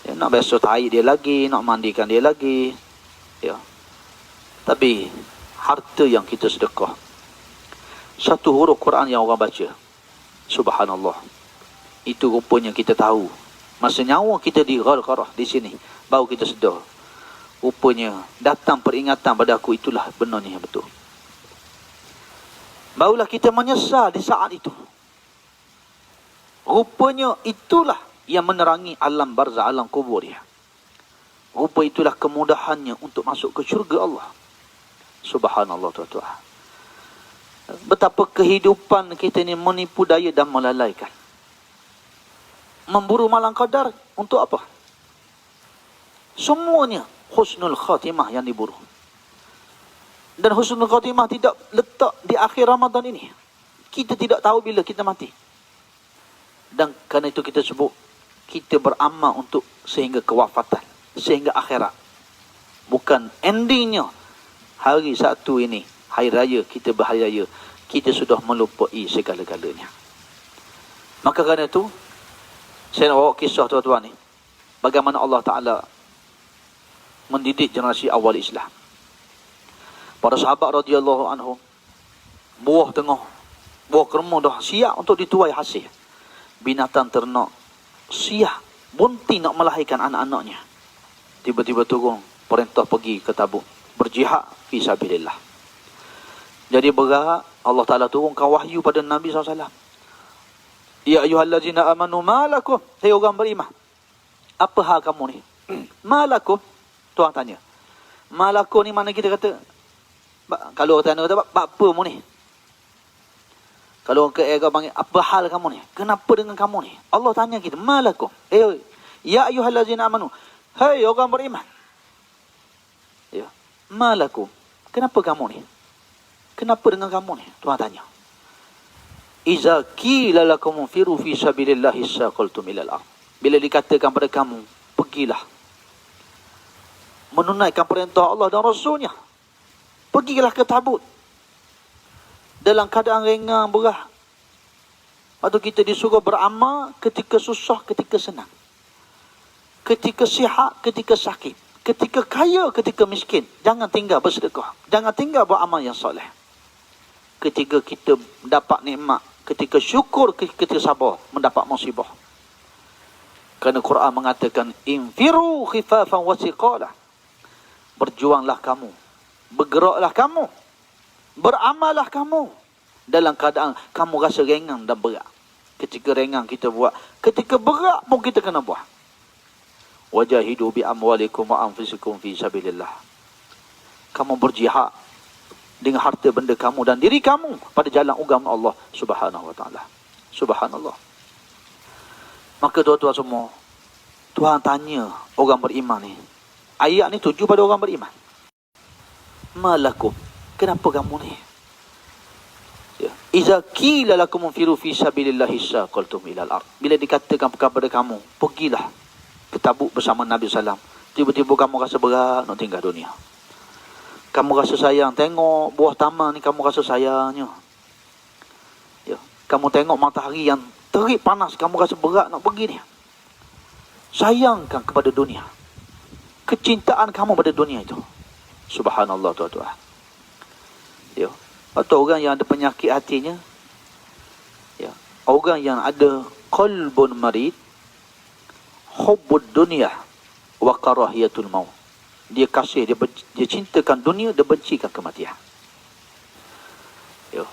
Ya, nak basuh tahi dia lagi, nak mandikan dia lagi. Ya. Tapi harta yang kita sedekah, satu huruf Quran yang orang baca, subhanallah, itu rupanya kita tahu. Masa nyawa kita di gharqarah di sini, baru kita sedar. Rupanya datang peringatan pada aku, itulah benarnya yang betul. Barulah kita menyesal di saat itu. Rupanya itulah yang menerangi alam barzah, alam kubur dia. Rupa itulah kemudahannya untuk masuk ke syurga Allah. Subhanallah tuan-tuan. Betapa kehidupan kita ni menipu daya dan melalaikan. Memburu malam qadar untuk apa? Semuanya husnul khatimah yang diburu. Dan husnul khatimah tidak letak di akhir Ramadan ini. Kita tidak tahu bila kita mati. Dan kerana itu kita sebut, kita beramal untuk sehingga kewafatan, sehingga akhirat. Bukan endingnya hari satu ini, hari raya, kita berhari raya, kita sudah melupai segala-galanya. Maka kerana itu, saya nak bawa kisah tuan-tuan ni, bagaimana Allah Ta'ala mendidik generasi awal Islam. Para sahabat radhiyallahu anhum, buah kerma dah siap untuk dituai hasil. Binatang ternak siap, bunti nak melahirkan anak-anaknya. Tiba-tiba turun perintah pergi ke Tabuk, berjihad fi sabilillah. Jadi bergerak, Allah Ta'ala turunkan wahyu pada Nabi SAW. Ya ayyuhallazina amanu malakum, hai orang beriman, apa hal kamu ni? Malakum, Tuhan tanya. Malakum ni mana kita kata, kalau orang tanya kata, apa mu ni? Kalau orang ke kau panggil, apa hal kamu ni? Kenapa dengan kamu ni? Allah tanya kita, malakum. Ya ayyuhallazina amanu, hai orang beriman. Ya, malakum, kenapa kamu ni? Kenapa dengan kamu ni? Tuhan tanya. Iza qila lakum firu fi sabilillahi saqaltum ilal ardh. Bila dikatakan pada kamu, pergilah menunaikan perintah Allah dan Rasulnya, pergilah ke Tabuk dalam keadaan ringan berat. Atau kita disuruh beramal ketika susah, ketika senang, ketika sihat, ketika sakit, ketika kaya, ketika miskin. Jangan tinggal bersedekah, jangan tinggal beramal yang soleh. Ketika kita dapat nikmat, ketika syukur, ketika sabar, mendapat musibah. Kerana Quran mengatakan, infiru khifafan wa siqala. Berjuanglah kamu, bergeraklah kamu, beramallah kamu dalam keadaan kamu rasa ringan dan berat. Ketika ringan kita buat, ketika berat pun kita kena buat. Wajahidu bi amwalikum wa anfusikum fi sabilillah. Kamu berjihad dengan harta benda kamu dan diri kamu pada jalan agama Allah Subhanahu wa taala. Subhanallah. Maka tuan-tuan semua, Tuhan tanya orang beriman ni. Ayat ni tuju pada orang beriman. Malakum, kenapa kamu ni? Ya. Iza qila lakum firu fi sabilillahi saqaltum ilal ardh. Bila dikatakan kepada kamu, pergilah ke Tabuk bersama Nabi sallam. Tiba-tiba kamu rasa berat nak tinggal dunia. Kamu rasa sayang, tengok buah taman ni, kamu rasa sayangnya. Ya. Kamu tengok matahari yang terik panas, kamu rasa berat nak pergi ni. Sayangkan kepada dunia. Kecintaan kamu pada dunia itu. Subhanallah tuan-tuan. Ya. Atau orang yang ada penyakit hatinya, ya, orang yang ada qalbun marid, hubbud dunia wa karahiyatul maut. Dia kasih, dia cintakan dunia, dia bencikan kematian. Ya.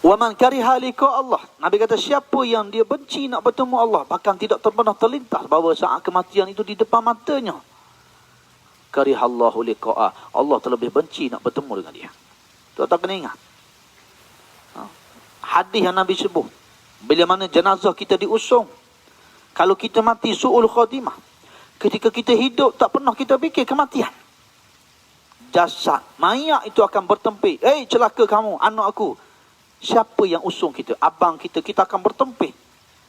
Wa man kariha liqa Allah. Nabi kata, siapa yang dia benci nak bertemu Allah, bahkan tidak pernah terlintas bahawa saat kematian itu di depan matanya, karihallahu liqa'ah, Allah terlebih benci nak bertemu dengan dia. Tuan-tuan kena ingat. Hadis yang Nabi sebut, bila mana jenazah kita diusung, kalau kita mati su'ul khatimah, ketika kita hidup tak pernah kita fikir kematian. Jasad, mayat itu akan bertempih. Celaka kamu, anak aku. Siapa yang usung kita? Abang kita, kita akan bertempih.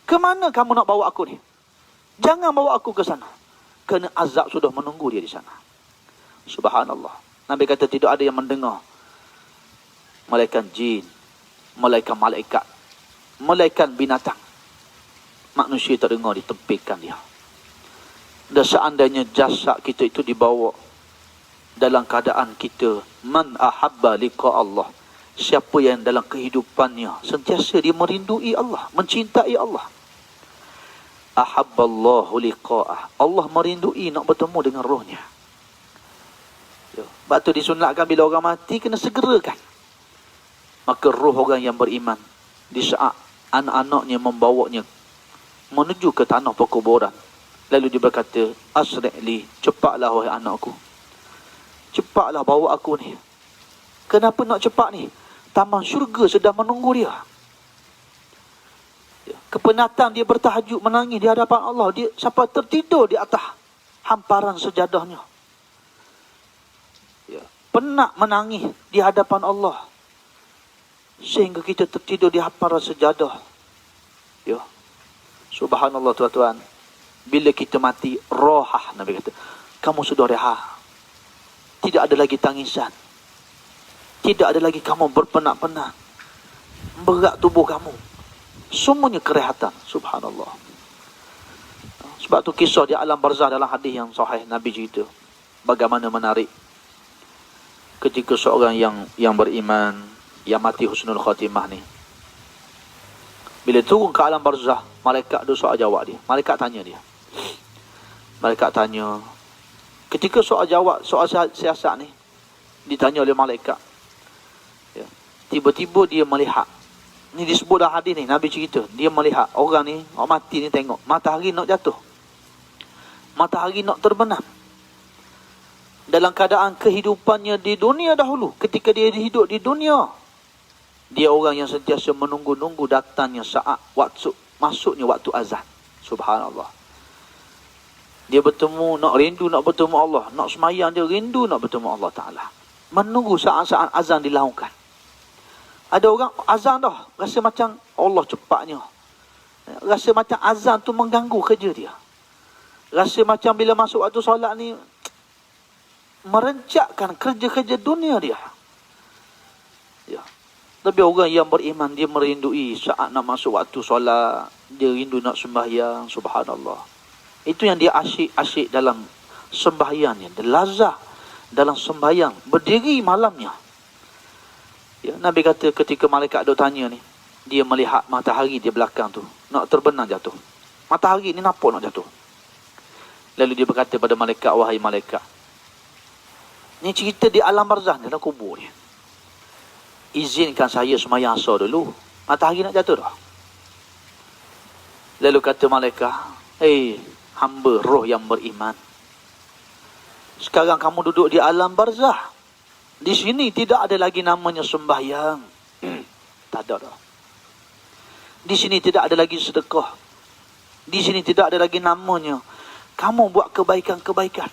Ke mana kamu nak bawa aku ni? Jangan bawa aku ke sana. Kerana azab sudah menunggu dia di sana. Subhanallah. Nabi kata tidak ada yang mendengar. Malaikat jin, malaikat, malaikat binatang. Manusia tak dengar, ditempihkan dia. Dan seandainya jasad kita itu dibawa dalam keadaan kita, man ahabba liqa Allah, siapa yang dalam kehidupannya sentiasa dia merindui Allah, mencintai Allah, ahabballahu liqa'ah, Allah merindui nak bertemu dengan rohnya. Sebab tu disunatkan bila orang mati kena segerakan. Maka roh orang yang beriman, di saat anak-anaknya membawanya menuju ke tanah perkuburan, lalu dia berkata, asri'li, cepatlah wahai anakku, cepatlah bawa aku ni. Kenapa nak cepat ni? taman syurga sedang menunggu dia. Kepenatan dia bertahajud menangis di hadapan Allah, dia sampai tertidur di atas hamparan sejadahnya. Penat menangis di hadapan Allah sehingga kita tertidur di hamparan sejadah. Subhanallah tuan-tuan. Bila kita mati, rohah, Nabi kata, kamu sudah rehat. Tidak ada lagi tangisan. Tidak ada lagi kamu berpenat-penat. Berat tubuh kamu. Semuanya kerehatan. Subhanallah. Sebab tu kisah di alam barzah dalam hadis yang sahih Nabi cerita. Bagaimana menarik. Ketika seorang yang beriman, yang mati husnul khatimah ni. Bila turun ke alam barzah, malaikat ada soal jawab dia. Malaikat tanya dia. Malaikat tanya. Ketika soal jawab, soal siasat ni, ditanya oleh malaikat. Tiba-tiba dia melihat. Ni disebut dalam hadis ni, Nabi cerita. Dia melihat orang ni, orang mati ni tengok. Matahari nak jatuh. Matahari nak terbenam. Dalam keadaan kehidupannya di dunia dahulu. Ketika dia hidup di dunia. Dia orang yang sentiasa menunggu-nunggu datangnya saat waktu, masuknya waktu azan. Subhanallah. Dia bertemu, nak rindu nak bertemu Allah. Nak semayang dia rindu nak bertemu Allah Ta'ala. Menunggu saat-saat azan dilakukan. Ada orang azan dah, rasa macam Allah cepatnya. Rasa macam azan tu mengganggu kerja dia. Rasa macam bila masuk waktu solat ni, merencakkan kerja-kerja dunia dia. Tapi orang yang beriman, dia merindui saat nak masuk waktu solat. Dia rindu nak sembahyang. Subhanallah. Itu yang dia asyik-asyik dalam sembahyangnya. Dia lazah dalam sembahyang. Berdiri malamnya. Nabi kata ketika malaikat duk tanya ni, dia melihat matahari di belakang tu. Nak terbenam jatuh. Matahari ni nampak nak jatuh. Lalu dia berkata pada malaikat, wahai malaikat. Ni cerita di alam barzah ni, dalam kubur ni. Izinkan saya semayang asar dulu. Matahari nak jatuh dah. Lalu kata malaikat, hamba roh yang beriman. Sekarang kamu duduk di alam barzah. Di sini tidak ada lagi namanya sembahyang. Tak ada dah. Di sini tidak ada lagi sedekah. Di sini tidak ada lagi namanya kamu buat kebaikan-kebaikan.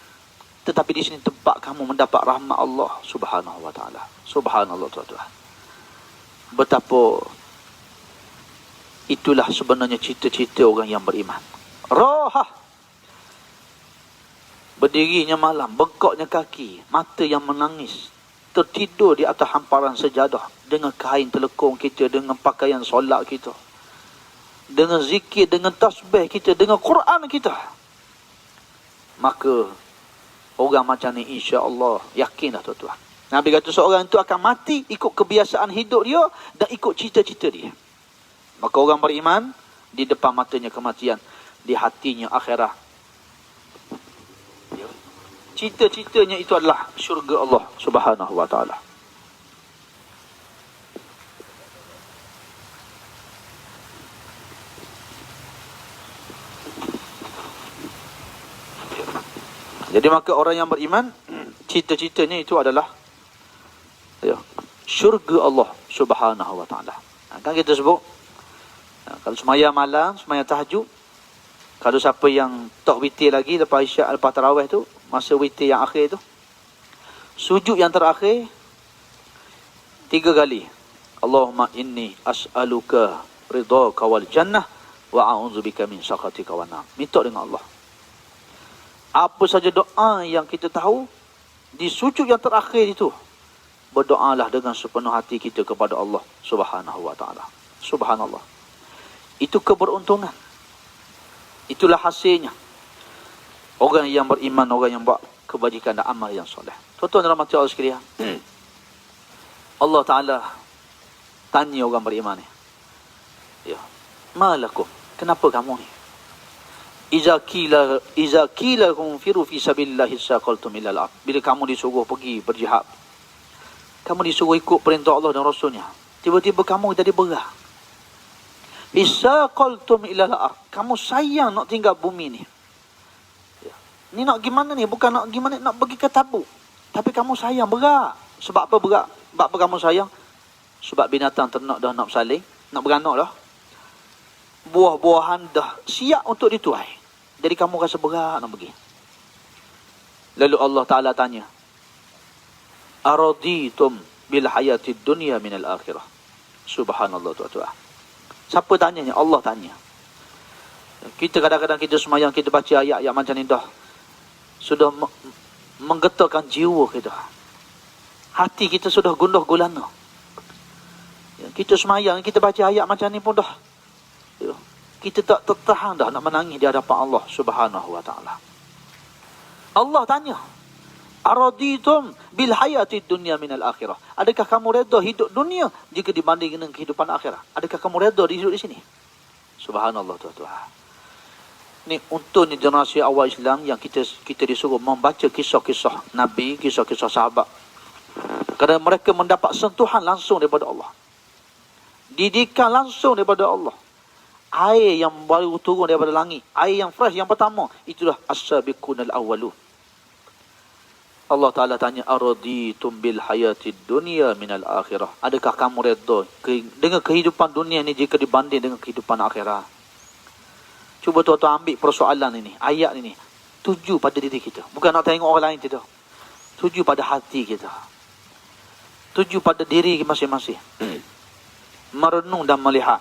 Tetapi di sini tempat kamu mendapat rahmat Allah Subhanahu wa ta'ala. Subhanallah tuan-tuan. Betapa itulah sebenarnya cita-cita orang yang beriman. Rohah. Berdirinya malam, bengkoknya kaki, mata yang menangis. Tertidur di atas hamparan sejadah. Dengan kain telekung kita, dengan pakaian solat kita. Dengan zikir, dengan tasbih kita, dengan Quran kita. Maka orang macam ni insya-Allah yakin dah tuan-tuan. Nabi kata seorang itu akan mati ikut kebiasaan hidup dia dan ikut cita-cita dia. Maka orang beriman, di depan matanya kematian, di hatinya akhirat. Cita-citanya itu adalah syurga Allah Subhanahu wa ta'ala. Jadi maka orang yang beriman, cita-citanya itu adalah syurga Allah Subhanahu wa ta'ala. Kan kita sebut, kalau semayang malam, semayang tahajud, kalau siapa yang tak witir lagi lepas isyak, lepas tarawih tu, masa witir yang akhir tu, sujud yang terakhir 3 kali. Allahumma inni as'aluka ridhaka wal jannah wa a'udzubika min sakhatika wan nar. Minta dengan Allah. Apa saja doa yang kita tahu di sujud yang terakhir itu, berdoalah dengan sepenuh hati kita kepada Allah Subhanahu wa ta'ala. Subhanallah. Itu keberuntungan. Itulah hasilnya. Orang yang beriman, orang yang buat kebajikan dan amal yang soleh. Tuan-tuan dan rahmati Allah sekalian. Allah Ta'ala tanya orang beriman ni. Malakum, kenapa kamu ni? Iza qila kunfiru fi sabilillahi saqaltum ilal ard. Bila kamu disuruh pergi berjihad, kamu disuruh ikut perintah Allah dan Rasulnya, tiba-tiba kamu jadi berah. Isaqaltum ilal ard. Kamu sayang nak tinggal bumi ni. Ni nak gimana ni? Bukan nak gimana nak pergi ke Tabuk. Tapi kamu sayang berat. Sebab apa berat? Sebab apa kamu sayang? Sebab binatang ternak dah nak bersalin, nak beranak dah. Buah-buahan dah siap untuk dituai. Jadi kamu rasa berat nak pergi. Lalu Allah Ta'ala tanya, araditum bil hayatid dunya minal akhirah. Subhanallah tuan-tuan. Siapa tanyanya? Allah tanya. Kita kadang-kadang kita semayang, kita baca ayat-ayat macam ni dah sudah menggetarkan jiwa kita. Hati kita sudah gundah gulana. Kita semayang, kita baca ayat macam ni pun dah kita tak tertahan dah nak menangis di hadapan Allah Subhanahu wa ta'ala. Allah tanya, araditum bil hayatid dunya minal akhirah. Adakah kamu redha hidup dunia jika dibanding dengan kehidupan akhirat? Adakah kamu redha hidup di sini? Subhanallah tuan-tuan. Ni untuk ni generasi awal Islam yang kita disuruh membaca kisah-kisah Nabi, kisah-kisah sahabat. Kerana mereka mendapat sentuhan langsung daripada Allah. Didikan langsung daripada Allah. Air yang baru turun daripada langit, air yang fresh yang pertama, itulah as-sabiqunal awwalun. Allah Ta'ala tanya, araditum bil hayatid dunya minal akhirah. Adakah kamu redha dengan kehidupan dunia ni jika dibanding dengan kehidupan akhirat? Cuba tuan-tuan ambil persoalan ini, ayat ini, tuju pada diri kita. Bukan nak tengok orang lain tidak. Tuju pada hati kita. Tuju pada diri masing-masing. Merenung dan melihat.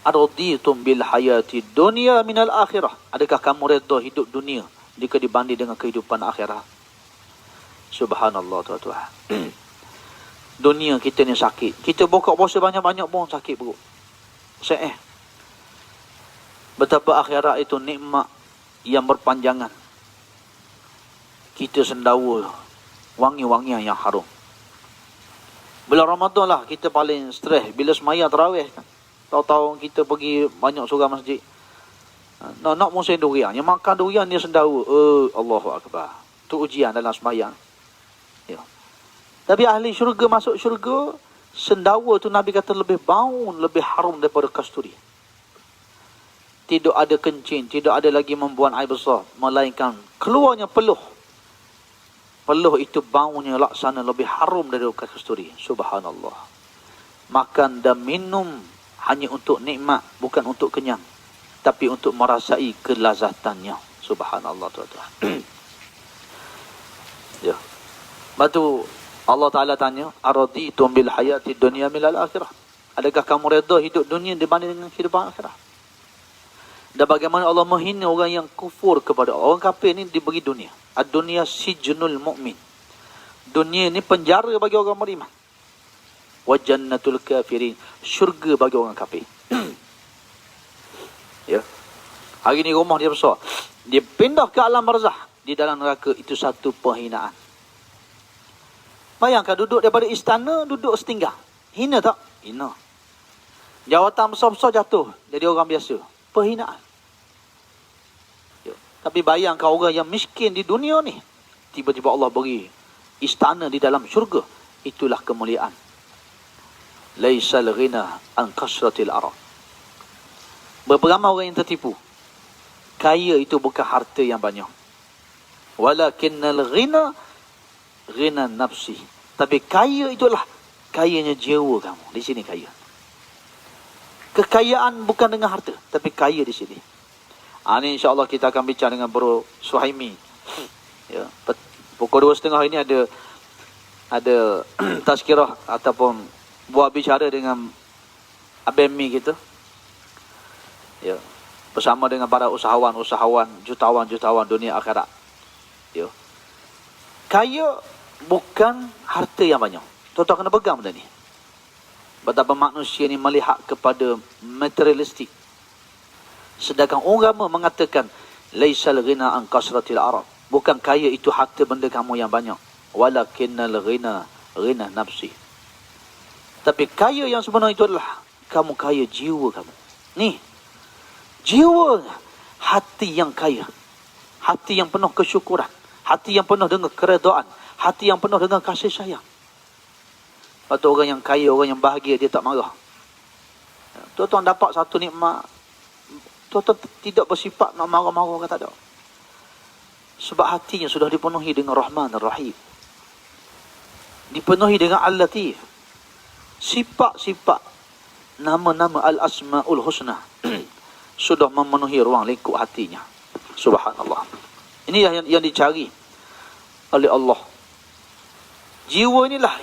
Araditum bil hayatid dunya minal akhirah. Adakah kamu redha hidup dunia jika dibanding dengan kehidupan akhirat? Subhanallah tuan-tuan. Dunia kita ni sakit. Kita buka puasa banyak-banyak pun sakit perut. Betapa akhirat itu nikmat yang berpanjangan. Kita sendawa wangi-wangian yang harum. Bulan Ramadan lah kita paling stres bila semaya tarawih kan. Tahu-tahu kita pergi banyak surau masjid. Nak musim durian. Yang makan durian dia sendawa. Allahu Akbar. Itu ujian dalam sembahyang. Ya. Tapi ahli syurga masuk syurga, sendawa tu Nabi kata lebih bau, lebih harum daripada kasturi. Tidak ada kencing, tidak ada lagi membuang air besar. Melainkan keluarnya peluh. Peluh itu baunya laksana lebih harum daripada kasturi. Subhanallah. Makan dan minum hanya untuk nikmat, bukan untuk kenyang. Tapi untuk merasai kelazatannya. Subhanallah tuan-tuan. Ya. Lepas tu Allah Ta'ala tanya, araditum bil hayati dunya minal akhirah. Adakah kamu redha hidup dunia dibanding dengan kehidupan akhirah? Dan bagaimana Allah menghina orang yang kufur kepada Allah. Orang kafir ni diberi dunia. Ad-dunya sijnul mu'min. Dunia ni penjara bagi orang beriman. Wa jannatul kafirin. Syurga bagi orang kafir. Ya. Hari ni rumah dia besar. Dia pindah ke alam barzah. Di dalam neraka itu satu penghinaan. Bayangkan duduk daripada istana, duduk setinggal. Hina tak? Hina. Jawatan besar-besar jatuh. Jadi orang biasa. Penghinaan. Ya. Tapi bayangkan orang yang miskin di dunia ni. Tiba-tiba Allah beri istana di dalam syurga. Itulah kemuliaan. Laisal ghina an kasratil arad. Berapa ramai orang yang tertipu. Kaya itu bukan harta yang banyak. Walakinnal ghina ghina nafsi. Tapi kaya itulah kayanya jiwa kamu. Di sini kaya. Kekayaan bukan dengan harta, tapi kaya di sini. Ini insya-Allah kita akan bincang dengan Bro Suhaimi. Ya, pukul 2.30 ini ada tazkirah ataupun buat bicara dengan ABMI kita. Ya, bersama dengan para usahawan-usahawan, jutawan-jutawan dunia akhirat. Ya. Kaya bukan harta yang banyak. Tuan-tuan kena pegang benda ni. Betapa manusia ni melihat kepada materialistik. Sedangkan ulama mengatakan laisal ghina an kasratil arad. Bukan kaya itu harta benda kamu yang banyak. Walakinnal ghina ghina nafsi. Tapi kaya yang sebenar itu adalah kamu kaya jiwa kamu. Ni. Jiwa, hati yang kaya. Hati yang penuh kesyukuran. Hati yang penuh dengan keredaan. Hati yang penuh dengan kasih sayang. Lepas tu orang yang kaya, orang yang bahagia, dia tak marah. Tuan-tuan dapat satu nikmat. Tuan-tuan tidak bersifat nak marah-marah, orang tak ada. Sebab hatinya sudah dipenuhi dengan Rahman dan Rahim. Dipenuhi dengan Al-Latif. Sifat-sifat nama-nama Al-Asma'ul Husna sudah memenuhi ruang lingkup hatinya. Subhanallah. Inilah yang dicari oleh Allah. Jiwa inilah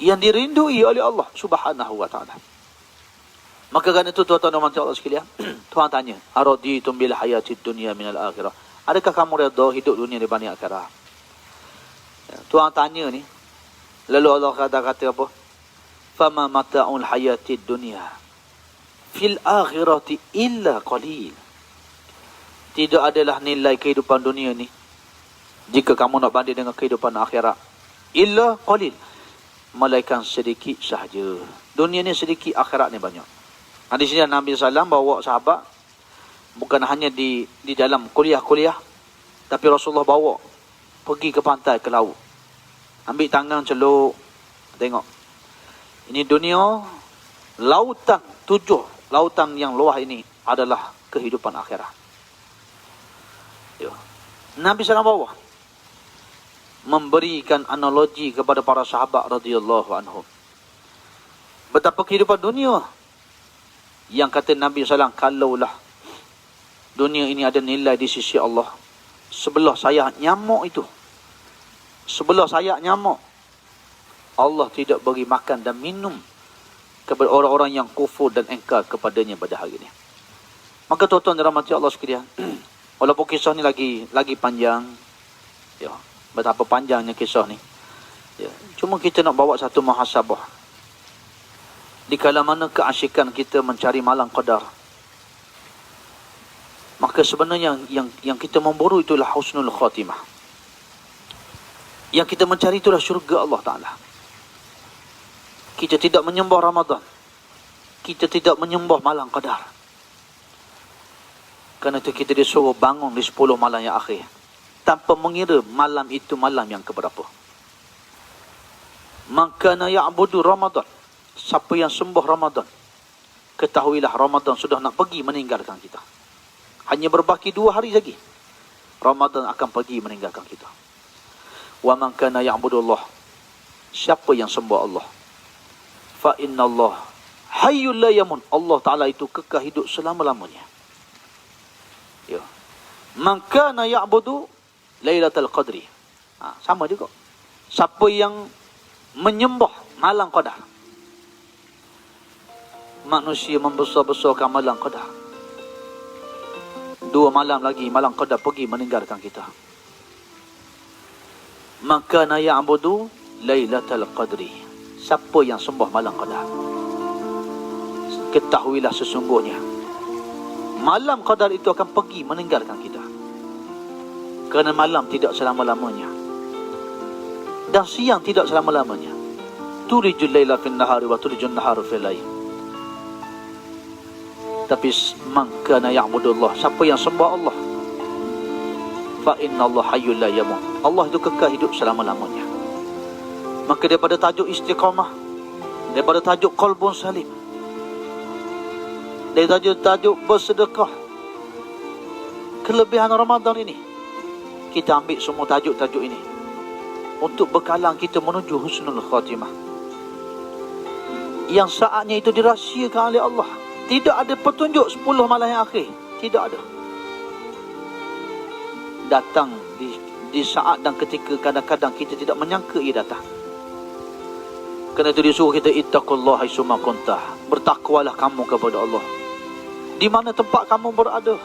yang dirindui oleh Allah Subhanahu wa ta'ala. Maka kan itu tuan-tuan dan puan Allah sekalian, Tuhan tanya, araditum bil hayatid dunya minal akhirah. Adakah kamu redha hidup dunia dibanding akhirat? Tuhan tanya ni, lalu Allah kata apa? Fama mata'ul hayatid dunya fil akhirati illa qalil. Tidak adalah nilai kehidupan dunia ni jika kamu nak banding dengan kehidupan akhirat, illa qalil, melainkan sedikit sahaja. Dunia ni sedikit, akhirat ni banyak. Di sini Nabi SAW bawa sahabat bukan hanya di dalam kuliah-kuliah, tapi Rasulullah bawa pergi ke pantai, ke laut, ambil tangan celup, tengok ini dunia, lautan, 7 lautan yang luas ini adalah kehidupan akhirat. Nabi SAW bawa memberikan analogi kepada para sahabat radhiyallahu anhum betapa kehidupan dunia, yang kata Nabi SAW, kalaulah dunia ini ada nilai di sisi Allah, sebelah sayap nyamuk itu, sebelah sayap nyamuk, Allah tidak beri makan dan minum kepada orang-orang yang kufur dan engkar kepadanya pada hari ini. Maka tuan-tuan dan rahmati Allah sekalian, walaupun kisah ni lagi panjang, ya, betapa panjangnya kisah ni, ya, cuma kita nak bawa satu muhasabah. Di kala mana keasyikan kita mencari malam qadar, maka sebenarnya yang kita memburu itulah husnul khatimah. Yang kita mencari itulah syurga Allah Ta'ala. Kita tidak menyembah Ramadan, kita tidak menyembah malam qadar. Kerana itu kita disuruh bangun di 10 malam yang akhir, tanpa mengira malam itu malam yang keberapa. Maka na ya'budu Ramadan, siapa yang sembah Ramadan, ketahuilah Ramadan sudah nak pergi meninggalkan kita. Hanya berbaki 2 hari lagi, Ramadan akan pergi meninggalkan kita. Wa man kana ya'budullah, siapa yang sembah Allah, fa innallah hayyul la yamun, Allah Ta'ala itu kekal hidup selama-lamanya. Ya. Man kana ya'budu Lailatul Qadri, sama juga. Siapa yang menyembah malam qadar, manusia membesar-besarkan malam qadar. 2 malam lagi malam qadar pergi meninggalkan kita. Maka na ya'budu Lailatul Qadri, siapa yang sembah malam qadar, ketahuilah sesungguhnya malam qadar itu akan pergi meninggalkan kita. Kerana malam tidak selama-lamanya dan siang tidak selama-lamanya. Tulijul laila fil nahari wa tulijul nahara fil lail. Tapi man kana ya'budullah, siapa yang sembah Allah, fa innallaha hayyul la yamut, Allah itu kekal hidup selama-lamanya. Maka daripada tajuk istiqamah, daripada tajuk qalbun salim, daripada tajuk bersedekah, kelebihan Ramadan ini, kita ambil semua tajuk-tajuk ini untuk bekalan kita menuju husnul khatimah, yang saatnya itu dirahsiakan oleh Allah. Tidak ada petunjuk 10 malam yang akhir, tidak ada. Datang di saat dan ketika kadang-kadang kita tidak menyangka ia datang. Kerana itu disuruh kita ittaqullaha haitsuma kunta, bertakwalah kamu kepada Allah di mana tempat kamu berada.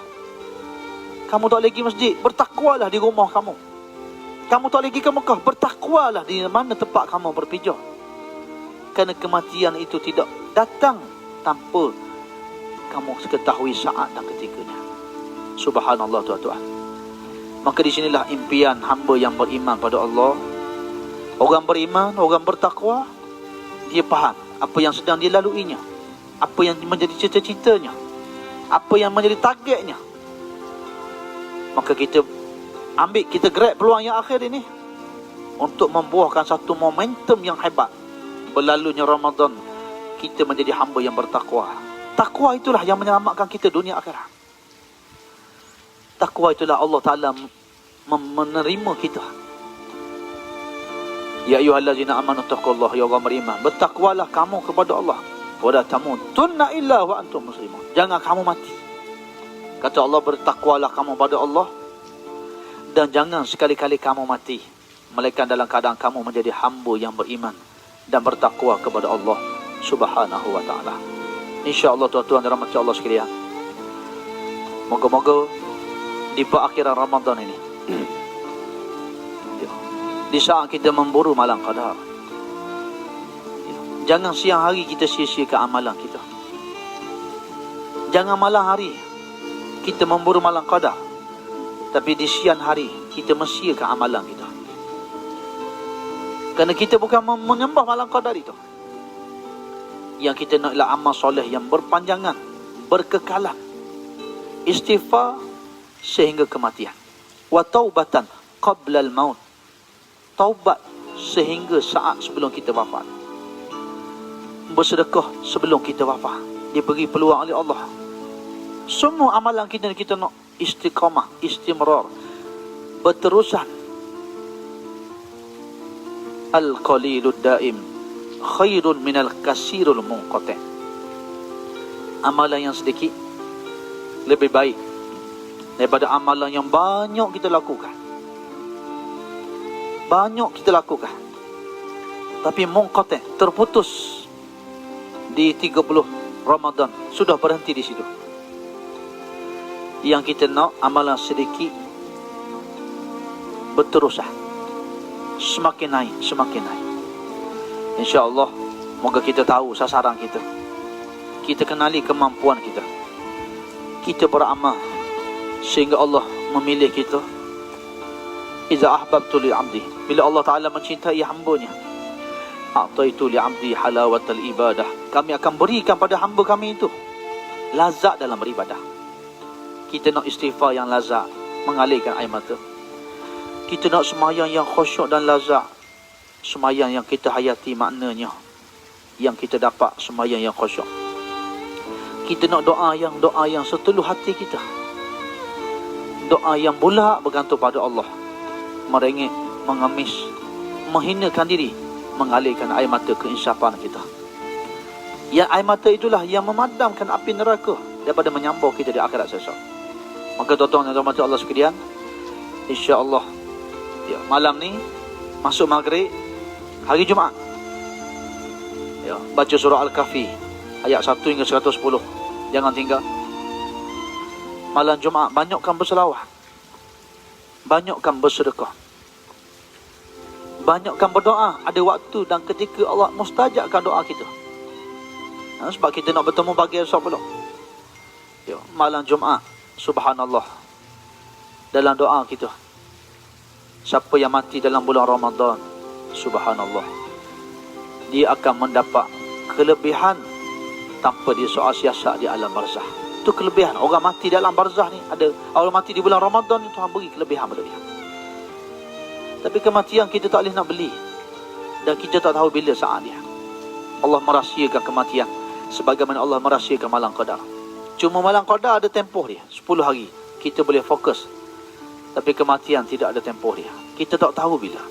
Kamu tak lagi masjid, bertakwalah di rumah kamu. Kamu tak lagi ke Mekah, bertakwalah di mana tempat kamu berpijak. Kerana kematian itu tidak datang tanpa kamu ketahui saat dan ketikanya. Subhanallah tuan-tuan. Maka di sinilah impian hamba yang beriman pada Allah. Orang beriman, orang bertakwa, dia faham apa yang sedang dilaluinya, apa yang menjadi cita-citanya, apa yang menjadi targetnya. Maka kita grab peluang yang akhir ini untuk membuahkan satu momentum yang hebat. Berlalunya Ramadan, kita menjadi hamba yang bertakwa. Takwa itulah yang menyelamatkan kita dunia akhirat. Takwa itulah Allah Ta'ala menerima kita. Ya ayyuhallazina amanu taqullaha, ya orang beriman, bertakwalah kamu kepada Allah. Wala tamutunna illa wa antum muslimun. Jangan kamu mati. Kata Allah, bertakwalah kamu pada Allah, dan jangan sekali-kali kamu mati melainkan dalam keadaan kamu menjadi hamba yang beriman dan bertakwa kepada Allah Subhanahu wa ta'ala. InsyaAllah tuan-tuan dan rahmat Allah sekalian, moga-moga di perakhiran Ramadan ini, di saat kita memburu malam qadar, jangan siang hari kita sia-siakan amalan kita. Jangan malam hari kita memburu malam qadar, tapi di siang hari kita mensia-siakan amalan kita. Kerana kita bukan menyembah malam qadar itu. Yang kita nak ialah amal soleh yang berpanjangan, berkekalan, istighfar sehingga kematian. Wa taubatan qabla al-maut. Taubat sehingga saat sebelum kita wafat. Bersedekah sebelum kita wafat, diberi peluang oleh Allah. Semua amalan kita nak istiqamah, istimrar, berterusan. Al-qalilud daim khairun minal kasirul munqati'. Amalan yang sedikit lebih baik daripada amalan yang banyak kita lakukan. Banyak kita lakukan, tapi munqati', terputus di 30 Ramadan, sudah berhenti di situ. Yang kita nak amalan sedikit berterusan, semakin naik, semakin naik. InsyaAllah, moga kita tahu sasaran kita. Kita kenali kemampuan kita. Kita beramal sehingga Allah memilih kita. Iza ahbabtu li'abdi, bila Allah Ta'ala mencintai hambanya, a'taitu li'abdi halawatal ibadah, kami akan berikan pada hamba kami itu lazat dalam beribadah. Kita nak istighfar yang lazat, mengalirkan air mata. Kita nak semayang yang khusyuk dan lazat, semayang yang kita hayati maknanya, yang kita dapat semayang yang khusyuk. Kita nak doa yang setuluh hati kita, doa yang bulat bergantung pada Allah, merengek, mengemis, menghinakan diri, mengalirkan air mata keinsapan kita. Yang air mata itulah yang memadamkan api neraka daripada menyambung kita di akhirat sesat. Maka tuan-tuan dan puan-puan Allah sekalian, insya-Allah ya, malam ni masuk maghrib hari Jumaat, ya, baca surah Al-Kahfi ayat 1 hingga 110. Jangan tinggal. Malam Jumaat banyakkan berselawat, banyakkan bersedekah, banyakkan berdoa. Ada waktu dan ketika Allah mustajabkan doa kita. Sebab kita nak bertemu pagi esok pula. Ya, malam Jumaat, subhanallah, dalam doa kita, siapa yang mati dalam bulan Ramadan, subhanallah, dia akan mendapat kelebihan tanpa dia soal siasat di alam barzah. Itu kelebihan orang mati dalam barzah ni. Ada orang mati di bulan Ramadan ni, Tuhan beri kelebihan pada dia. Tapi kematian kita tak boleh nak beli, dan kita tak tahu bila saat dia. Allah merahsiakan kematian sebagaimana Allah merahsiakan malam qadar. Cuma malam qadar ada tempoh dia, 10 hari kita boleh fokus. Tapi kematian tidak ada tempoh dia, kita tak tahu bila.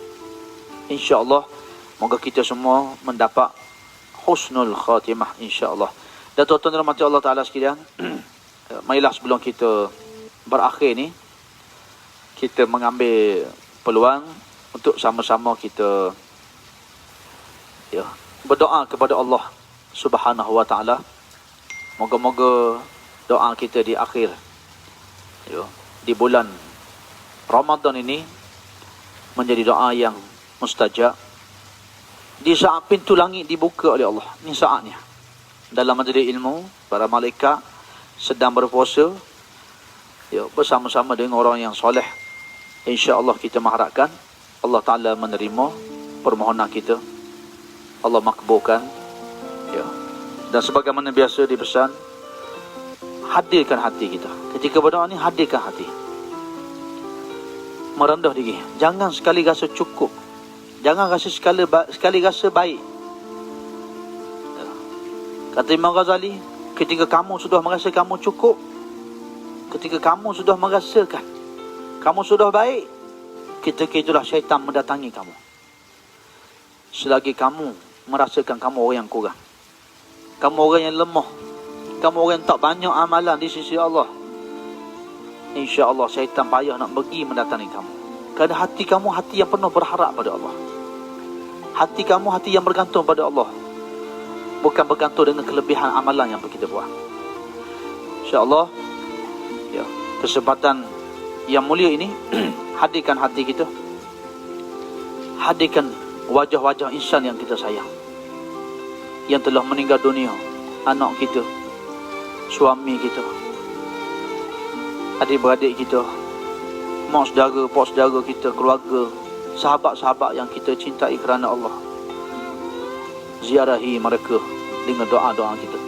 InsyaAllah, moga kita semua mendapat husnul khatimah, insyaAllah. Dan tuan-tuan dan rahmati Allah Ta'ala sekalian, marilah sebelum kita berakhir ni, kita mengambil peluang untuk sama-sama kita berdoa kepada Allah Subhanahu wa Ta'ala. Moga-moga doa kita di akhir di bulan Ramadan ini menjadi doa yang mustajab. Di saat pintu langit dibuka oleh Allah, ni saatnya. Dalam majlis ilmu, para malaikat sedang berpuasa, bersama-sama dengan orang yang soleh. InsyaAllah kita mengharapkan Allah Ta'ala menerima permohonan kita, Allah makbulkan. Dan sebagaimana biasa dipesan, hadirkan hati kita. Ketika berdoa ni, hadirkan hati. Merendah diri. Jangan sekali rasa cukup. Jangan rasa sekali rasa baik. Kata Imam Ghazali, ketika kamu sudah merasa kamu cukup, ketika kamu sudah merasakan kamu sudah baik, ketika itulah syaitan mendatangi kamu. selagi kamu merasakan kamu orang yang kurang, kamu orang yang lemah, kamu orang yang tak banyak amalan di sisi Allah, insya-Allah syaitan payah nak pergi mendatangi kamu. Kerana hati kamu hati yang penuh berharap pada Allah. Hati kamu hati yang bergantung pada Allah, bukan bergantung dengan kelebihan amalan yang kita buat. InsyaAllah, ya, kesempatan yang mulia ini hadirkan hati kita, hadirkan wajah-wajah insan yang kita sayang, yang telah meninggal dunia, anak kita, suami kita, adik-beradik kita, mak saudara, pak saudara kita, keluarga, sahabat-sahabat yang kita cintai kerana Allah. Ziarahi mereka dengan doa-doa kita.